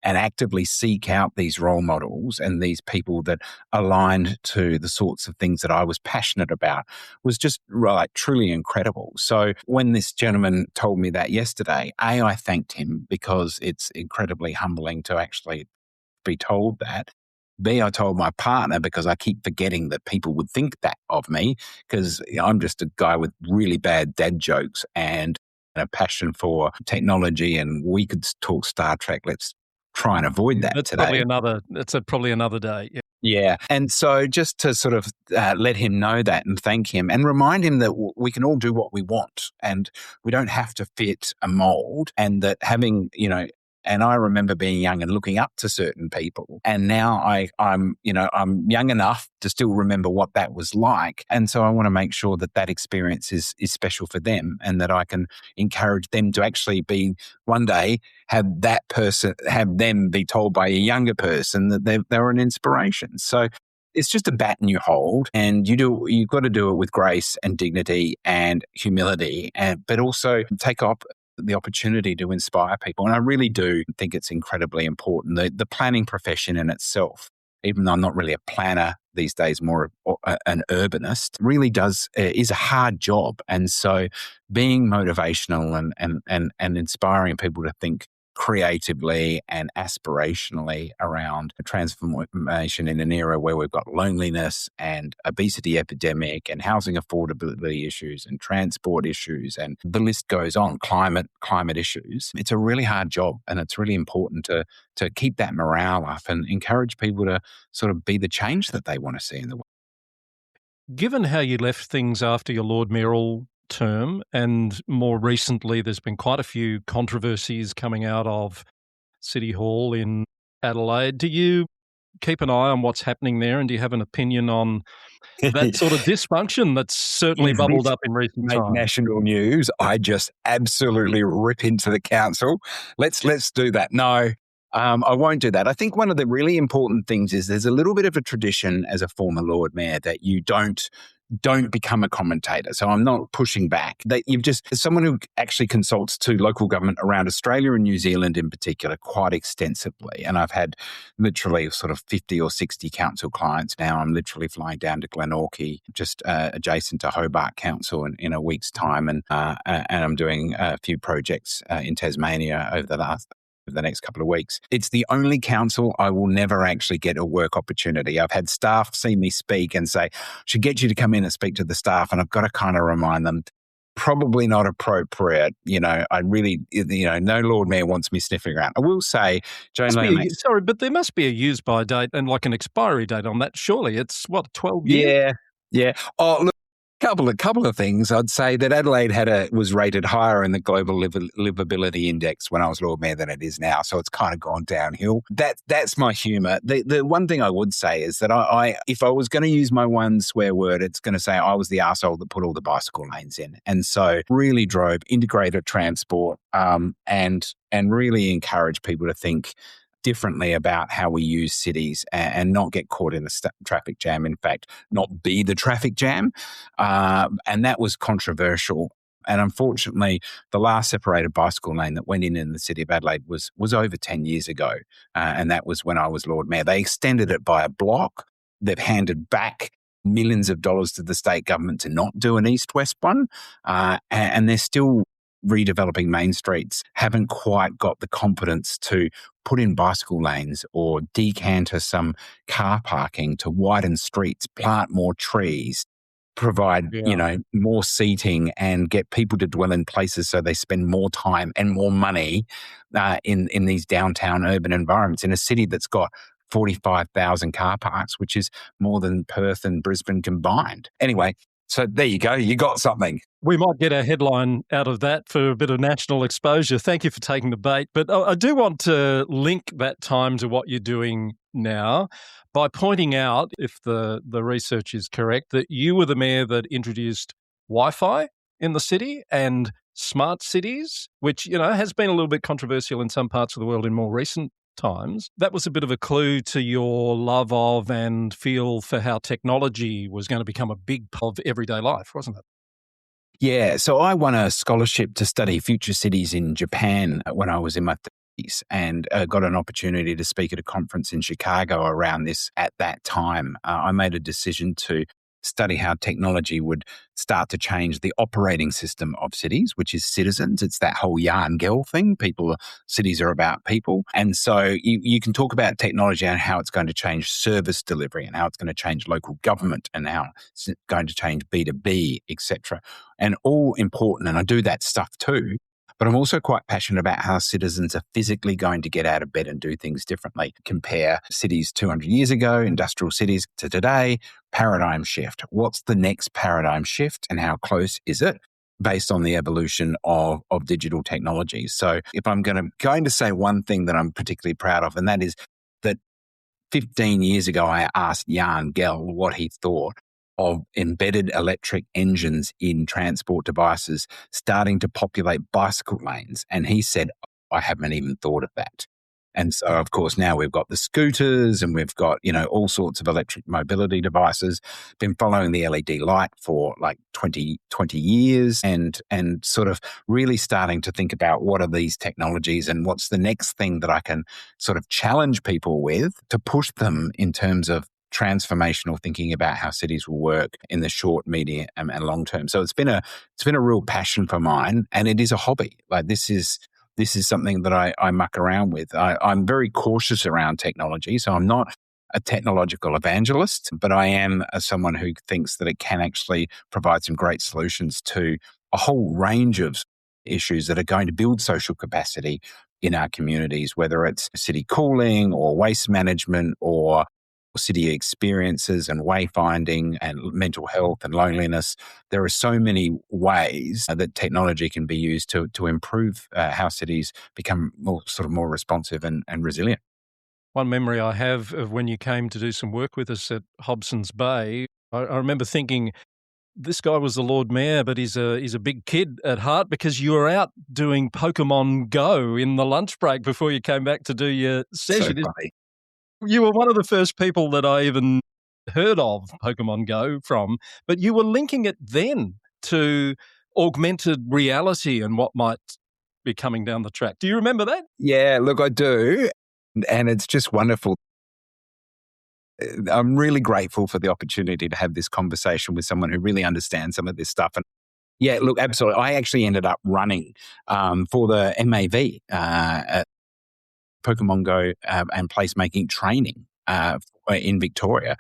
and actively seek out these role models and these people that aligned to the sorts of things that I was passionate about was just truly incredible. So when this gentleman told me that yesterday, I thanked him, because it's incredibly humbling to actually be told that. B, I told my partner, because I keep forgetting that people would think that of me, because I'm just a guy with really bad dad jokes and a passion for technology, and we could talk Star Trek. Let's try and avoid that That's today. probably another day. Yeah. Yeah. And so just to sort of let him know that and thank him and remind him that we can all do what we want, and we don't have to fit a mold, and that having, and I remember being young and looking up to certain people. And now I'm young enough to still remember what that was like. And so I want to make sure that that experience is special for them, and that I can encourage them to actually be one day have them be told by a younger person that they're an inspiration. So it's just a baton you hold, and you've got to do it with grace and dignity and humility, but also take up the opportunity to inspire people. And I really do think it's incredibly important. The planning profession in itself, even though I'm not really a planner these days, more an urbanist, really is a hard job. And so being motivational and inspiring people to think creatively and aspirationally around transformation in an era where we've got loneliness and obesity epidemic and housing affordability issues and transport issues, and the list goes on, climate issues. It's a really hard job, and it's really important to keep that morale up and encourage people to sort of be the change that they want to see in the world. Given how you left things after your Lord Mayoral term, and more recently there's been quite a few controversies coming out of City Hall in Adelaide, do you keep an eye on what's happening there, and do you have an opinion on that sort of dysfunction that's certainly bubbled up in recent times? National news, I just absolutely rip into the council. Let's do that. No, I won't do that. I think one of the really important things is there's a little bit of a tradition as a former Lord Mayor that you don't become a commentator. So I'm not pushing back. That as someone who actually consults to local government around Australia and New Zealand in particular quite extensively. And I've had literally sort of 50 or 60 council clients now. I'm literally flying down to Glenorchy, just adjacent to Hobart Council in a week's time. And I'm doing a few projects in Tasmania over the next couple of weeks. It's the only council I will never actually get a work opportunity. I've had staff see me speak and say, should get you to come in and speak to the staff. And I've got to kind of remind them, probably not appropriate. I really, no Lord Mayor wants me sniffing around. I will say, sorry, but there must be a use by date and like an expiry date on that. Surely it's 12 years? Yeah. Oh, look. Couple of things. I'd say that Adelaide was rated higher in the global livability index when I was Lord Mayor than it is now, so it's kind of gone downhill. That's my humour. The one thing I would say is that if I was going to use my one swear word, it's going to say I was the arsehole that put all the bicycle lanes in, and so really drove integrated transport and really encourage people to think differently about how we use cities and not get caught in a traffic jam. In fact, not be the traffic jam. And that was controversial. And unfortunately, the last separated bicycle lane that went in the city of Adelaide was over 10 years ago. And that was when I was Lord Mayor. They extended it by a block. They've handed back millions of dollars to the state government to not do an east-west one. And they're still redeveloping main streets, haven't quite got the competence to put in bicycle lanes or decanter some car parking to widen streets, plant more trees, provide, more seating and get people to dwell in places so they spend more time and more money in these downtown urban environments in a city that's got 45,000 car parks, which is more than Perth and Brisbane combined. Anyway, so there you go. You got something. We might get a headline out of that for a bit of national exposure. Thank you for taking the bait. But I do want to link that time to what you're doing now by pointing out, if the research is correct, that you were the mayor that introduced Wi-Fi in the city and smart cities, which, has been a little bit controversial in some parts of the world in more recent times. That was a bit of a clue to your love of and feel for how technology was going to become a big part of everyday life, wasn't it? Yeah, so I won a scholarship to study future cities in Japan when I was in my 30s and got an opportunity to speak at a conference in Chicago around this at that time. I made a decision to study how technology would start to change the operating system of cities, which is citizens. It's that whole yarn girl thing. Cities are about people. And so you can talk about technology and how it's going to change service delivery and how it's going to change local government and how it's going to change B2B, etc. And all important. And I do that stuff too. But I'm also quite passionate about how citizens are physically going to get out of bed and do things differently. Compare cities 200 years ago, industrial cities, to today, paradigm shift. What's the next paradigm shift and how close is it based on the evolution of digital technologies? So if I'm going to say one thing that I'm particularly proud of, and that is that 15 years ago, I asked Jan Gell what he thought of embedded electric engines in transport devices starting to populate bicycle lanes. And he said, I haven't even thought of that. And so, of course, now we've got the scooters and we've got, all sorts of electric mobility devices. Been following the LED light for like 20 years and sort of really starting to think about what are these technologies and what's the next thing that I can sort of challenge people with to push them in terms of transformational thinking about how cities will work in the short, medium, and long term. So it's been a real passion for mine, and it is a hobby. Like this is something that I muck around with. I'm very cautious around technology, so I'm not a technological evangelist, but I am someone who thinks that it can actually provide some great solutions to a whole range of issues that are going to build social capacity in our communities, whether it's city cooling or waste management or city experiences and wayfinding and mental health and loneliness. There are so many ways that technology can be used to improve how cities become more responsive and resilient. One memory I have of when you came to do some work with us at Hobson's Bay, I remember thinking, this guy was the Lord Mayor, but he's a big kid at heart, because you were out doing Pokemon Go in the lunch break before you came back to do your session. So funny. You were one of the first people that I even heard of Pokemon Go from, but you were linking it then to augmented reality and what might be coming down the track. Do you remember that? Yeah, look, I do. And it's just wonderful. I'm really grateful for the opportunity to have this conversation with someone who really understands some of this stuff. And yeah, look, absolutely. I actually ended up running for the MAV at Pokemon Go and placemaking training in Victoria.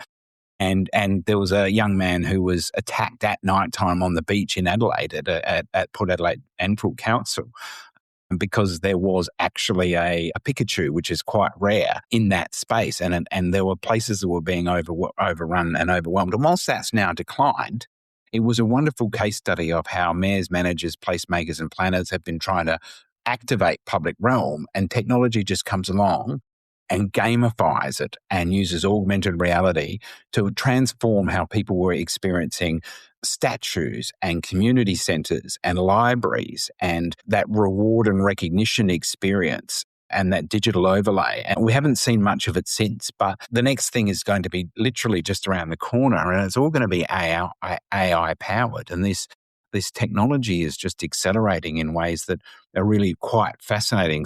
And there was a young man who was attacked at night time on the beach in Adelaide at Port Adelaide Enfield Council, because there was actually a Pikachu, which is quite rare in that space. And there were places that were being overrun and overwhelmed. And whilst that's now declined, it was a wonderful case study of how mayors, managers, placemakers and planners have been trying to activate public realm, and technology just comes along and gamifies it and uses augmented reality to transform how people were experiencing statues and community centres and libraries and that reward and recognition experience and that digital overlay. And we haven't seen much of it since, but the next thing is going to be literally just around the corner, and it's all going to be AI powered. And this this technology is just accelerating in ways that are really quite fascinating.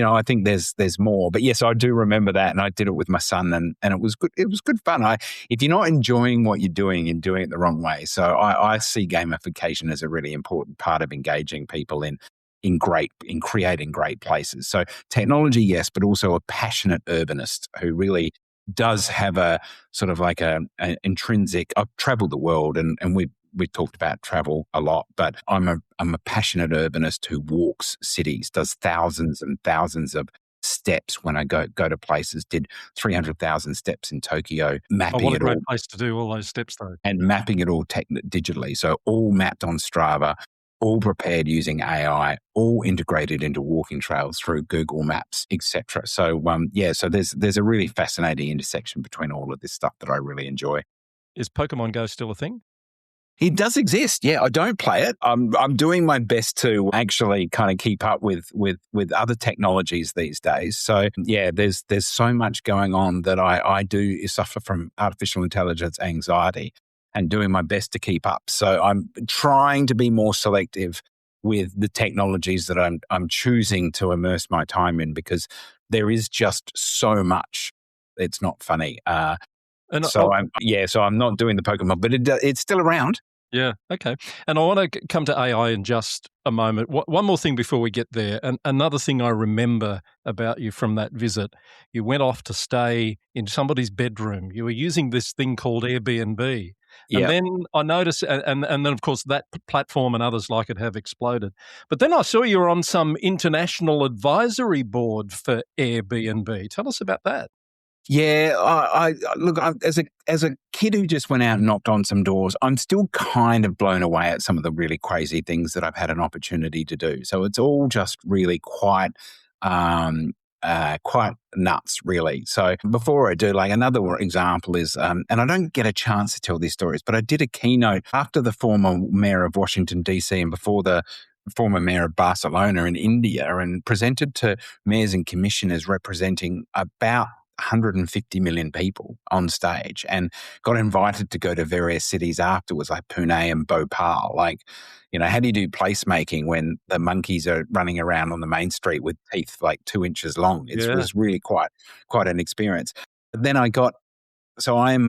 I think there's more, but yes, I do remember that, and I did it with my son, and it was good. It was good fun. If you're not enjoying what you're doing it the wrong way. So I see gamification as a really important part of engaging people in creating great places. So technology, yes, but also a passionate urbanist who really does have a sort of like an intrinsic. I've traveled the world, and we talked about travel a lot, but I'm a passionate urbanist who walks cities, does thousands and thousands of steps when I go to places. Did 300,000 steps in Tokyo, mapping what a it great all, place to do all those steps, though. and mapping it all digitally. So all mapped on Strava, all prepared using AI, all integrated into walking trails through Google Maps, etc. So so there's a really fascinating intersection between all of this stuff that I really enjoy. Is Pokemon Go still a thing? It does exist. Yeah, I don't play it. I'm doing my best to actually kind of keep up with other technologies these days. So yeah, there's so much going on that I do suffer from artificial intelligence anxiety, and doing my best to keep up. So I'm trying to be more selective with the technologies that I'm choosing to immerse my time in, because there is just so much. It's not funny. So I'm not doing the Pokemon, but it's still around. Yeah, okay. And I want to come to AI in just a moment. One more thing before we get there. And another thing I remember about you from that visit, you went off to stay in somebody's bedroom. You were using this thing called Airbnb. Yep. And then I noticed, and then of course that platform and others like it have exploded. But then I saw you were on some international advisory board for Airbnb. Tell us about that. Yeah, I look, as a kid who just went out and knocked on some doors, I'm still kind of blown away at some of the really crazy things that I've had an opportunity to do. So it's all just really quite nuts, really. So before I do, like, another example is, and I don't get a chance to tell these stories, but I did a keynote after the former mayor of Washington, D.C. and before the former mayor of Barcelona in India, and presented to mayors and commissioners representing about 150 million people on stage, and got invited to go to various cities afterwards, like Pune and Bhopal. Like, how do you do placemaking when the monkeys are running around on the main street with teeth like 2 inches long? It was really quite an experience. But then I'm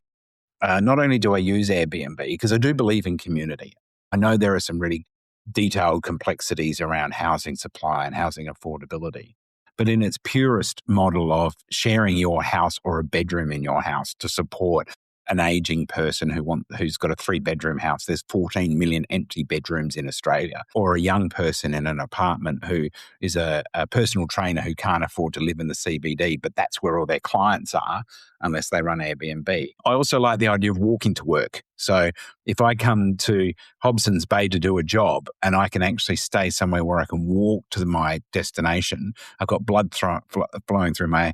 not only do I use Airbnb, because I do believe in community. I know there are some really detailed complexities around housing supply and housing affordability. But in its purest model of sharing your house or a bedroom in your house to support an aging person who's got a 3-bedroom house. There's 14 million empty bedrooms in Australia. Or a young person in an apartment who is a personal trainer who can't afford to live in the CBD, but that's where all their clients are unless they run Airbnb. I also like the idea of walking to work. So if I come to Hobson's Bay to do a job and I can actually stay somewhere where I can walk to my destination, I've got blood flowing through my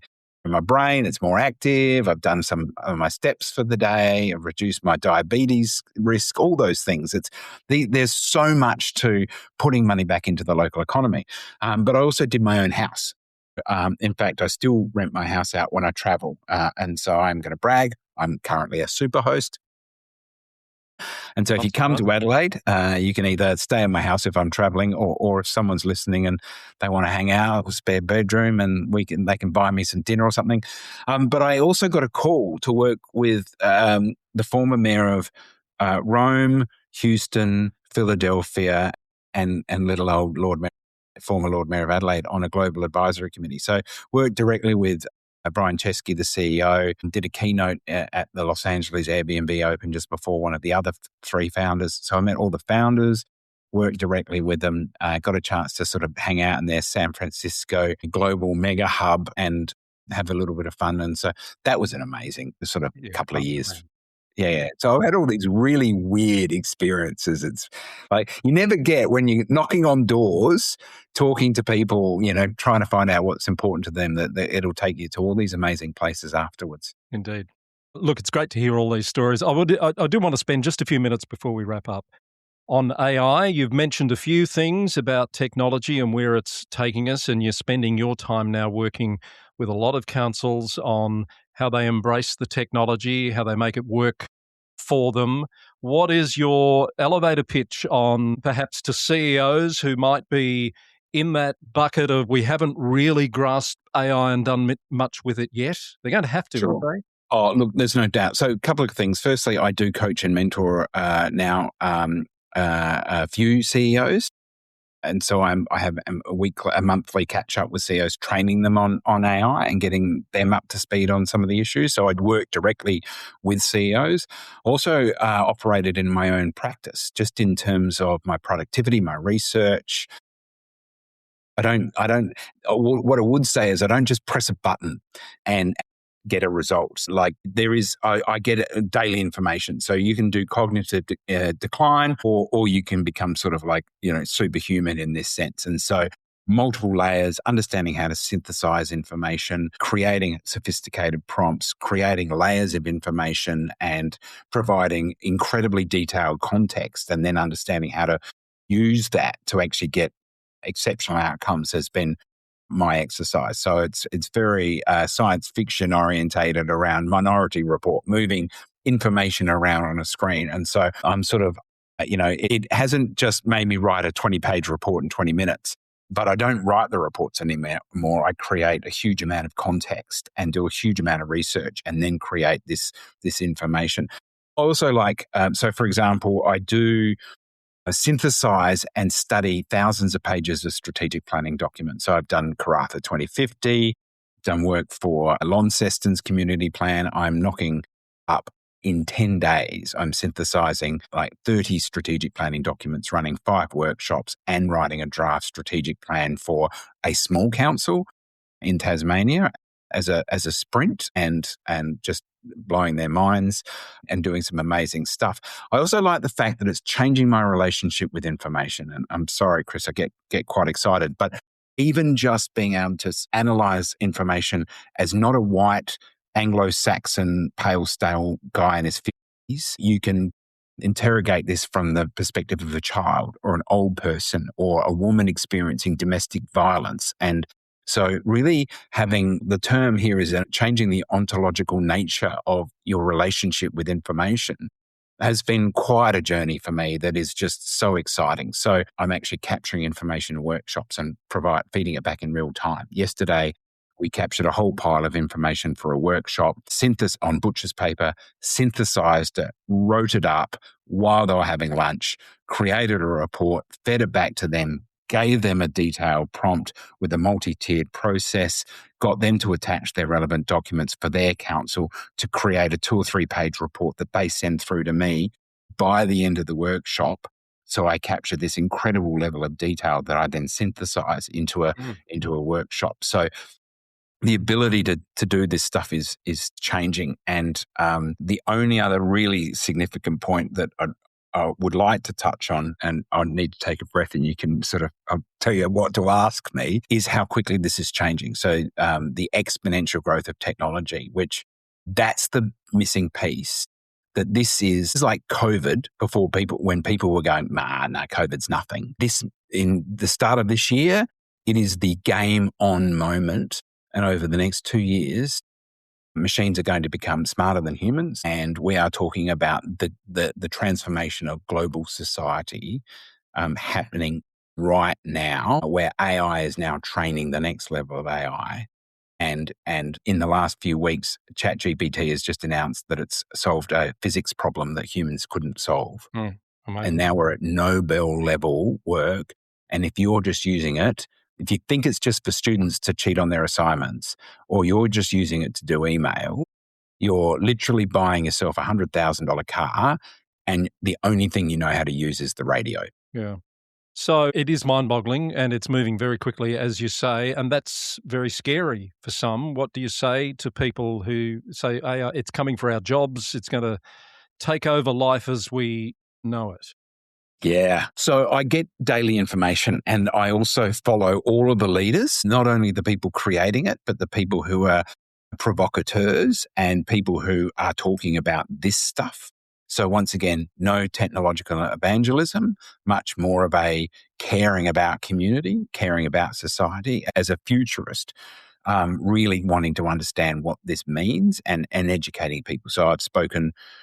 brain, it's more active, I've done some of my steps for the day, I've reduced my diabetes risk, all those things. There's so much to putting money back into the local economy. But I also did my own house. In fact, I still rent my house out when I travel. And so I'm going to brag, I'm currently a super host. And so if you come to Adelaide, you can either stay in my house if I'm traveling, or if someone's listening and they want to hang out, a spare bedroom, and they can buy me some dinner or something. But I also got a call to work with the former mayor of Rome, Houston, Philadelphia, and little old former Lord Mayor of Adelaide on a global advisory committee. So worked directly with Brian Chesky, the CEO, did a keynote at the Los Angeles Airbnb Open just before one of the other 3 founders. So I met all the founders, worked directly with them, got a chance to sort of hang out in their San Francisco global mega hub and have a little bit of fun. And so that was an amazing sort of couple of years. Yeah. So I've had all these really weird experiences. It's like you never get when you're knocking on doors, talking to people, trying to find out what's important to them, that it'll take you to all these amazing places afterwards. Indeed. Look, it's great to hear all these stories. I do want to spend just a few minutes before we wrap up on AI. You've mentioned a few things about technology and where it's taking us, and you're spending your time now working with a lot of councils on how they embrace the technology, how they make it work for them. What is your elevator pitch on perhaps to CEOs who might be in that bucket of we haven't really grasped AI and done much with it yet? They're going to have to, Sure. aren't they? Oh, look, there's no doubt. So a couple of things. Firstly, I do coach and mentor now a few CEOs. And so I have a monthly catch up with CEOs, training them on AI and getting them up to speed on some of the issues. So I'd work directly with CEOs. Also operated in my own practice, just in terms of my productivity, my research. What I would say is I don't just press a button and get a result. Like I get daily information. So you can do cognitive decline or you can become sort of like, superhuman in this sense. And so multiple layers, understanding how to synthesize information, creating sophisticated prompts, creating layers of information and providing incredibly detailed context, and then understanding how to use that to actually get exceptional outcomes has been my exercise. So it's very science fiction orientated around Minority Report, moving information around on a screen. And so I'm sort of, it hasn't just made me write a 20-page report in 20 minutes, but I don't write the reports anymore. I create a huge amount of context and do a huge amount of research and then create this information. Also, so for example, I do synthesize and study thousands of pages of strategic planning documents. So I've done Karratha 2050, done work for Launceston's community plan. I'm knocking up in 10 days. I'm synthesizing like 30 strategic planning documents, running 5 workshops and writing a draft strategic plan for a small council in Tasmania as a sprint and just blowing their minds and doing some amazing stuff. I also like the fact that it's changing my relationship with information. And I'm sorry, Chris, I get quite excited, but even just being able to analyze information as not a white Anglo-Saxon pale stale guy in his 50s, you can interrogate this from the perspective of a child or an old person or a woman experiencing domestic violence. And so really having the term here is changing the ontological nature of your relationship with information has been quite a journey for me that is just so exciting. So I'm actually capturing information in workshops and feeding it back in real time. Yesterday, we captured a whole pile of information for a workshop, on butcher's paper, synthesized it, wrote it up while they were having lunch, created a report, fed it back to them, gave them a detailed prompt with a multi-tiered process, got them to attach their relevant documents for their council to create a 2 or 3 page report that they send through to me by the end of the workshop. So I capture this incredible level of detail that I then synthesize into a workshop. So the ability to do this stuff is changing. And the only other really significant point that I would like to touch on, and I need to take a breath and you can I'll tell you what to ask me, is how quickly this is changing. So the exponential growth of technology, which that's the missing piece, that this is like COVID when people were going, no, COVID's nothing. This, in the start of this year, it is the game on moment. And over the next 2 years, machines are going to become smarter than humans. And we are talking about the transformation of global society happening right now, where AI is now training the next level of AI. And in the last few weeks, ChatGPT has just announced that it's solved a physics problem that humans couldn't solve. And now we're at Nobel level work. And if you're just using it, if you think it's just for students to cheat on their assignments, or you're just using it to do email, you're literally buying yourself a $100,000 car, and the only thing you know how to use is the radio. Yeah. So it is mind-boggling, and it's moving very quickly, as you say, and that's very scary for some. What do you say to people who say, hey, it's coming for our jobs, it's going to take over life as we know it? Yeah. So I get daily information, and I also follow all of the leaders, not only the people creating it, but the people who are provocateurs and people who are talking about this stuff. So once again, no technological evangelism, much more of a caring about community, caring about society. As a futurist, really wanting to understand what this means and educating people. So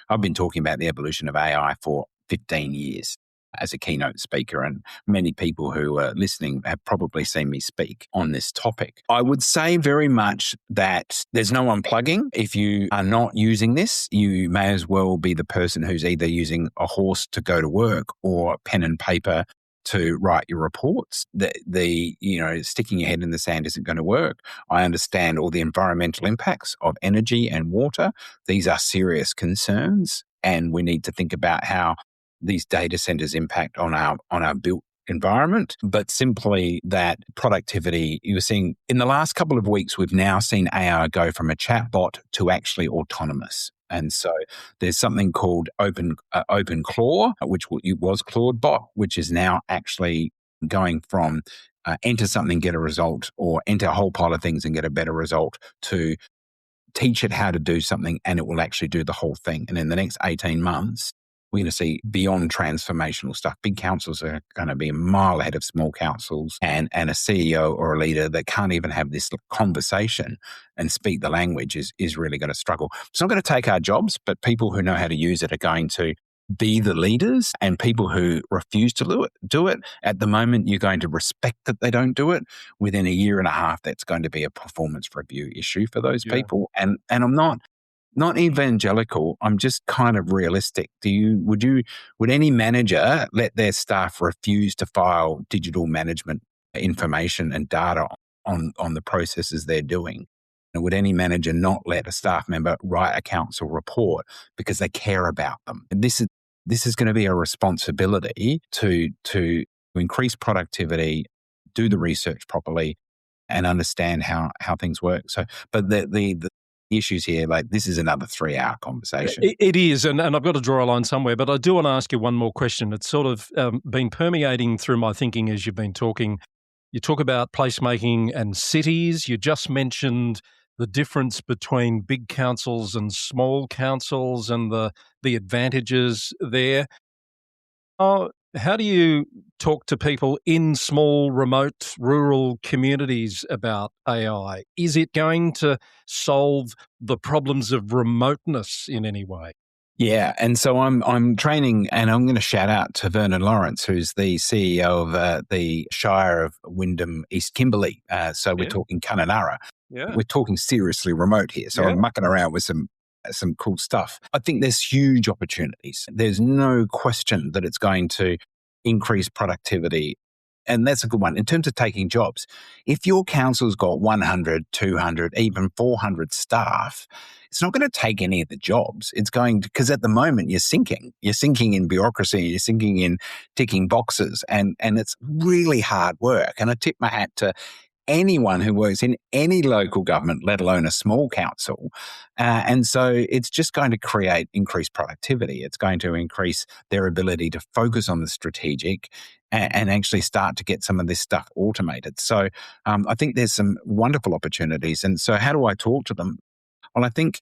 I've been talking about the evolution of AI for 15 years as a keynote speaker, and many people who are listening have probably seen me speak on this topic. I would say very much that there's no unplugging. If you are not using this, you may as well be the person who's either using a horse to go to work or pen and paper to write your reports. Sticking your head in the sand isn't going to work. I understand all the environmental impacts of energy and water. These are serious concerns, and we need to think about how these data centers impact on our built environment. But simply that productivity, you were seeing in the last couple of weeks, we've now seen AI go from a chatbot to actually autonomous. And so there's something called Open Claw, which was Claude Bot, which is now actually going from enter something, get a result, or enter a whole pile of things and get a better result, to teach it how to do something and it will actually do the whole thing. And in the next 18 months, we're going to see beyond transformational stuff. Big councils are going to be a mile ahead of small councils, and a CEO or a leader that can't even have this conversation and speak the language is really going to struggle. It's not going to take our jobs, but people who know how to use it are going to be the leaders, and people who refuse to do it. At the moment, you're going to respect that they don't do it. Within a year and a half, that's going to be a performance review issue for those people. And I'm not evangelical. I'm just kind of realistic. Would any manager let their staff refuse to file digital management information and data on the processes they're doing? And would any manager not let a staff member write a council report because they care about them? And this is going to be a responsibility to increase productivity, do the research properly, and understand how things work. So, but the issues here, like this is another 3-hour conversation. It is, and I've got to draw a line somewhere, but I do want to ask you one more question. It's sort of been permeating through my thinking as you've been talking. You talk about placemaking and cities. You just mentioned the difference between big councils and small councils and the advantages there. How do you talk to people in small, remote, rural communities about AI? Is it going to solve the problems of remoteness in any way? Yeah, and so I'm training, and I'm going to shout out to Vernon Lawrence, who's the CEO of the Shire of Wyndham East Kimberley. So we're talking Kununurra. Yeah. We're talking seriously remote here. So I'm mucking around with some cool stuff. I think there's huge opportunities. There's no question that it's going to increase productivity. And that's a good one. In terms of taking jobs, if your council's got 100, 200, even 400 staff, it's not going to take any of the jobs. It's going to, because at the moment you're sinking. You're sinking in bureaucracy, you're sinking in ticking boxes, and it's really hard work. And I tip my hat to anyone who works in any local government, let alone a small council. And so it's just going to create increased productivity. It's going to increase their ability to focus on the strategic and actually start to get some of this stuff automated. So I think there's some wonderful opportunities. And so how do I talk to them? Well, I think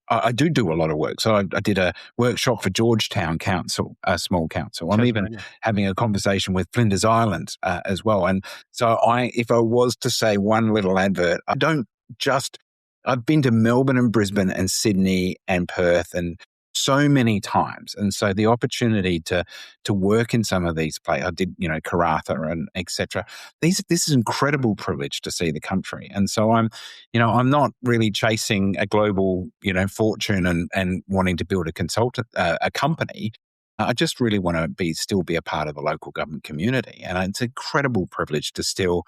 I do a lot of work. So I did a workshop for Georgetown Council, a small council. I'm even having a conversation with Flinders Island as well. And so if I was to say one little advert, I've been to Melbourne and Brisbane and Sydney and Perth and so many times. And so the opportunity to work in some of these places, I did, Karratha and etc. This is incredible privilege to see the country. And so I'm not really chasing a global, fortune and wanting to build a company. I just really want to still be a part of the local government community. And it's an incredible privilege to still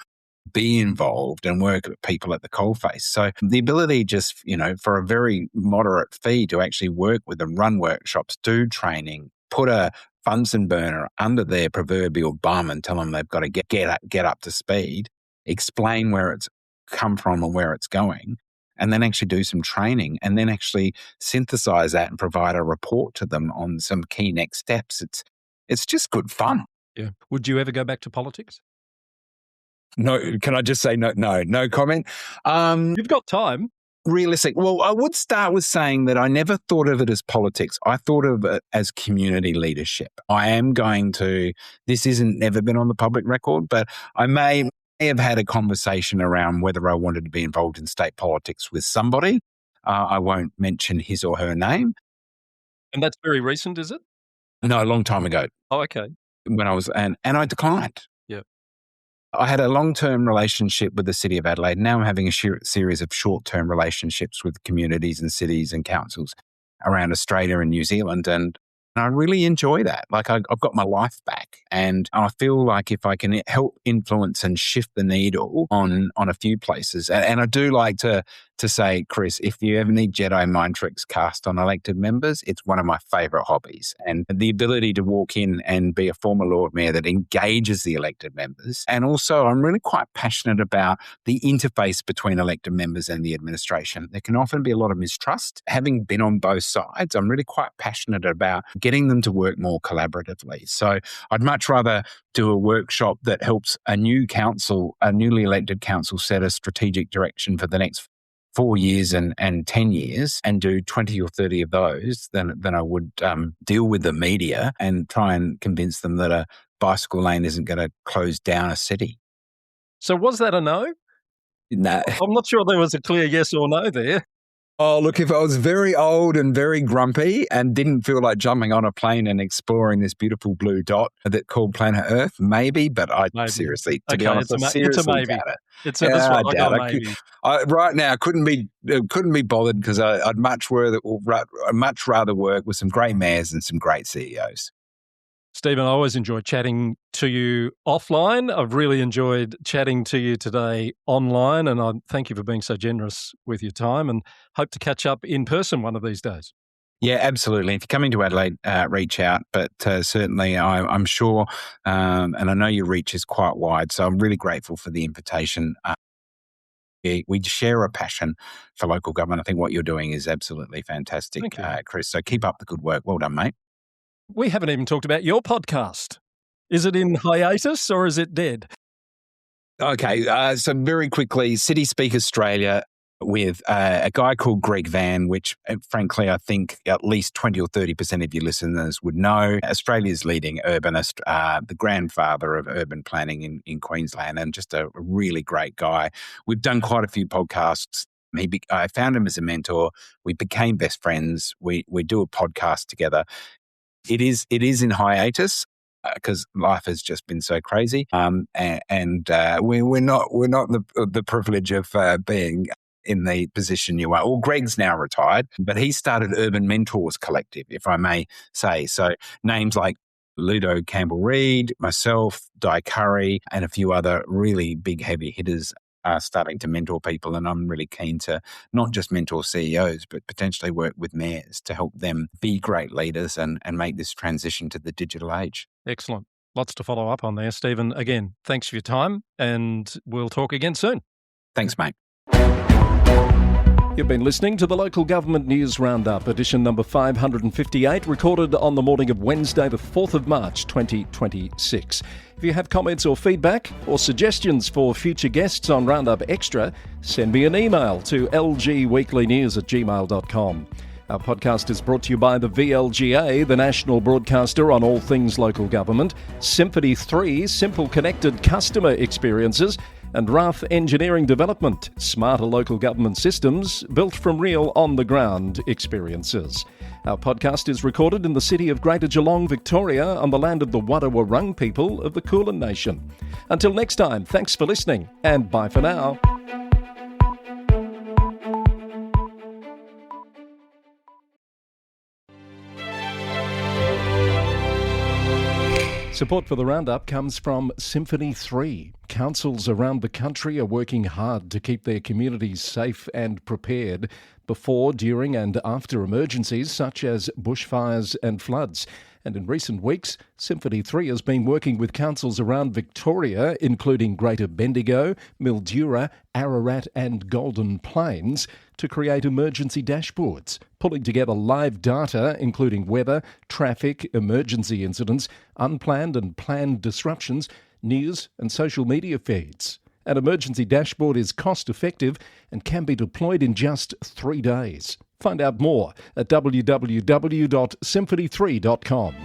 be involved and work with people at the coalface. So the ability just, for a very moderate fee to actually work with them, run workshops, do training, put a Bunsen burner under their proverbial bum and tell them they've got to get up to speed, explain where it's come from and where it's going, and then actually do some training and then actually synthesize that and provide a report to them on some key next steps. It's just good fun. Yeah. Would you ever go back to politics? No, can I just say no comment? You've got time. Realistic. Well, I would start with saying that I never thought of it as politics. I thought of it as community leadership. This isn't never been on the public record, but I may have had a conversation around whether I wanted to be involved in state politics with somebody. I won't mention his or her name. And that's very recent, is it? No, a long time ago. Oh, okay. When I was, and I declined. Yep. I had a long-term relationship with the City of Adelaide. Now I'm having a series of short-term relationships with communities and cities and councils around Australia and New Zealand. And I really enjoy that. Like I've got my life back, and I feel like if I can help influence and shift the needle on a few places, and I do like to say, Chris, if you ever need Jedi mind tricks cast on elected members, it's one of my favourite hobbies. And the ability to walk in and be a former Lord Mayor that engages the elected members. And also I'm really quite passionate about the interface between elected members and the administration. There can often be a lot of mistrust. Having been on both sides, I'm really quite passionate about getting them to work more collaboratively. So I'd much rather do a workshop that helps a new council, a newly elected council, set a strategic direction for the next 4 years and 10 years and do 20 or 30 of those than I would deal with the media and try and convince them that a bicycle lane isn't going to close down a city. So was that a no? No. I'm not sure there was a clear yes or no there. Oh, look, if I was very old and very grumpy and didn't feel like jumping on a plane and exploring this beautiful blue dot that called planet Earth, maybe, but seriously, to be honest, it's a maybe. Doubt it. It's a maybe. Right now, I couldn't be bothered because I'd much rather work with some great mayors and some great CEOs. Stephen, I always enjoy chatting to you offline. I've really enjoyed chatting to you today online, and I thank you for being so generous with your time and hope to catch up in person one of these days. Yeah, absolutely. If you're coming to Adelaide, reach out. But certainly I'm sure, and I know your reach is quite wide, so I'm really grateful for the invitation. We share a passion for local government. I think what you're doing is absolutely fantastic, Chris. So keep up the good work. Well done, mate. We haven't even talked about your podcast. Is it in hiatus or is it dead? Okay, so very quickly, City Speak Australia with a guy called Greg Van, which frankly I think at least 20 or 30% of your listeners would know. Australia's leading urbanist, the grandfather of urban planning in Queensland, and just a really great guy. We've done quite a few podcasts. I found him as a mentor. We became best friends. We do a podcast together. It is in hiatus because life has just been so crazy, and we're not the privilege of being in the position you are. Well, Greg's now retired, but he started Urban Mentors Collective, if I may say. So names like Ludo Campbell-Reid, myself, Di Curry, and a few other really big heavy hitters are starting to mentor people, and I'm really keen to not just mentor CEOs, but potentially work with mayors to help them be great leaders and make this transition to the digital age. Excellent. Lots to follow up on there. Stephen, again, thanks for your time, and we'll talk again soon. Thanks, mate. You've been listening to the Local Government News Roundup, edition number 558, recorded on the morning of Wednesday, the 4th of March, 2026. If you have comments or feedback or suggestions for future guests on Roundup Extra, send me an email to lgweeklynews@gmail.com. Our podcast is brought to you by the VLGA, the national broadcaster on all things local government, Symphony 3, simple connected customer experiences, and Rath Engineering Development, smarter local government systems built from real on-the-ground experiences. Our podcast is recorded in the city of Greater Geelong, Victoria, on the land of the Wadawurrung people of the Kulin Nation. Until next time, thanks for listening, and bye for now. Support for the Roundup comes from Symphony 3. Councils around the country are working hard to keep their communities safe and prepared before, during and after emergencies such as bushfires and floods. And in recent weeks, Symphony 3 has been working with councils around Victoria, including Greater Bendigo, Mildura, Ararat and Golden Plains, to create emergency dashboards, pulling together live data including weather, traffic, emergency incidents, unplanned and planned disruptions, news and social media feeds. An emergency dashboard is cost-effective and can be deployed in just 3 days. Find out more at www.symphony3.com.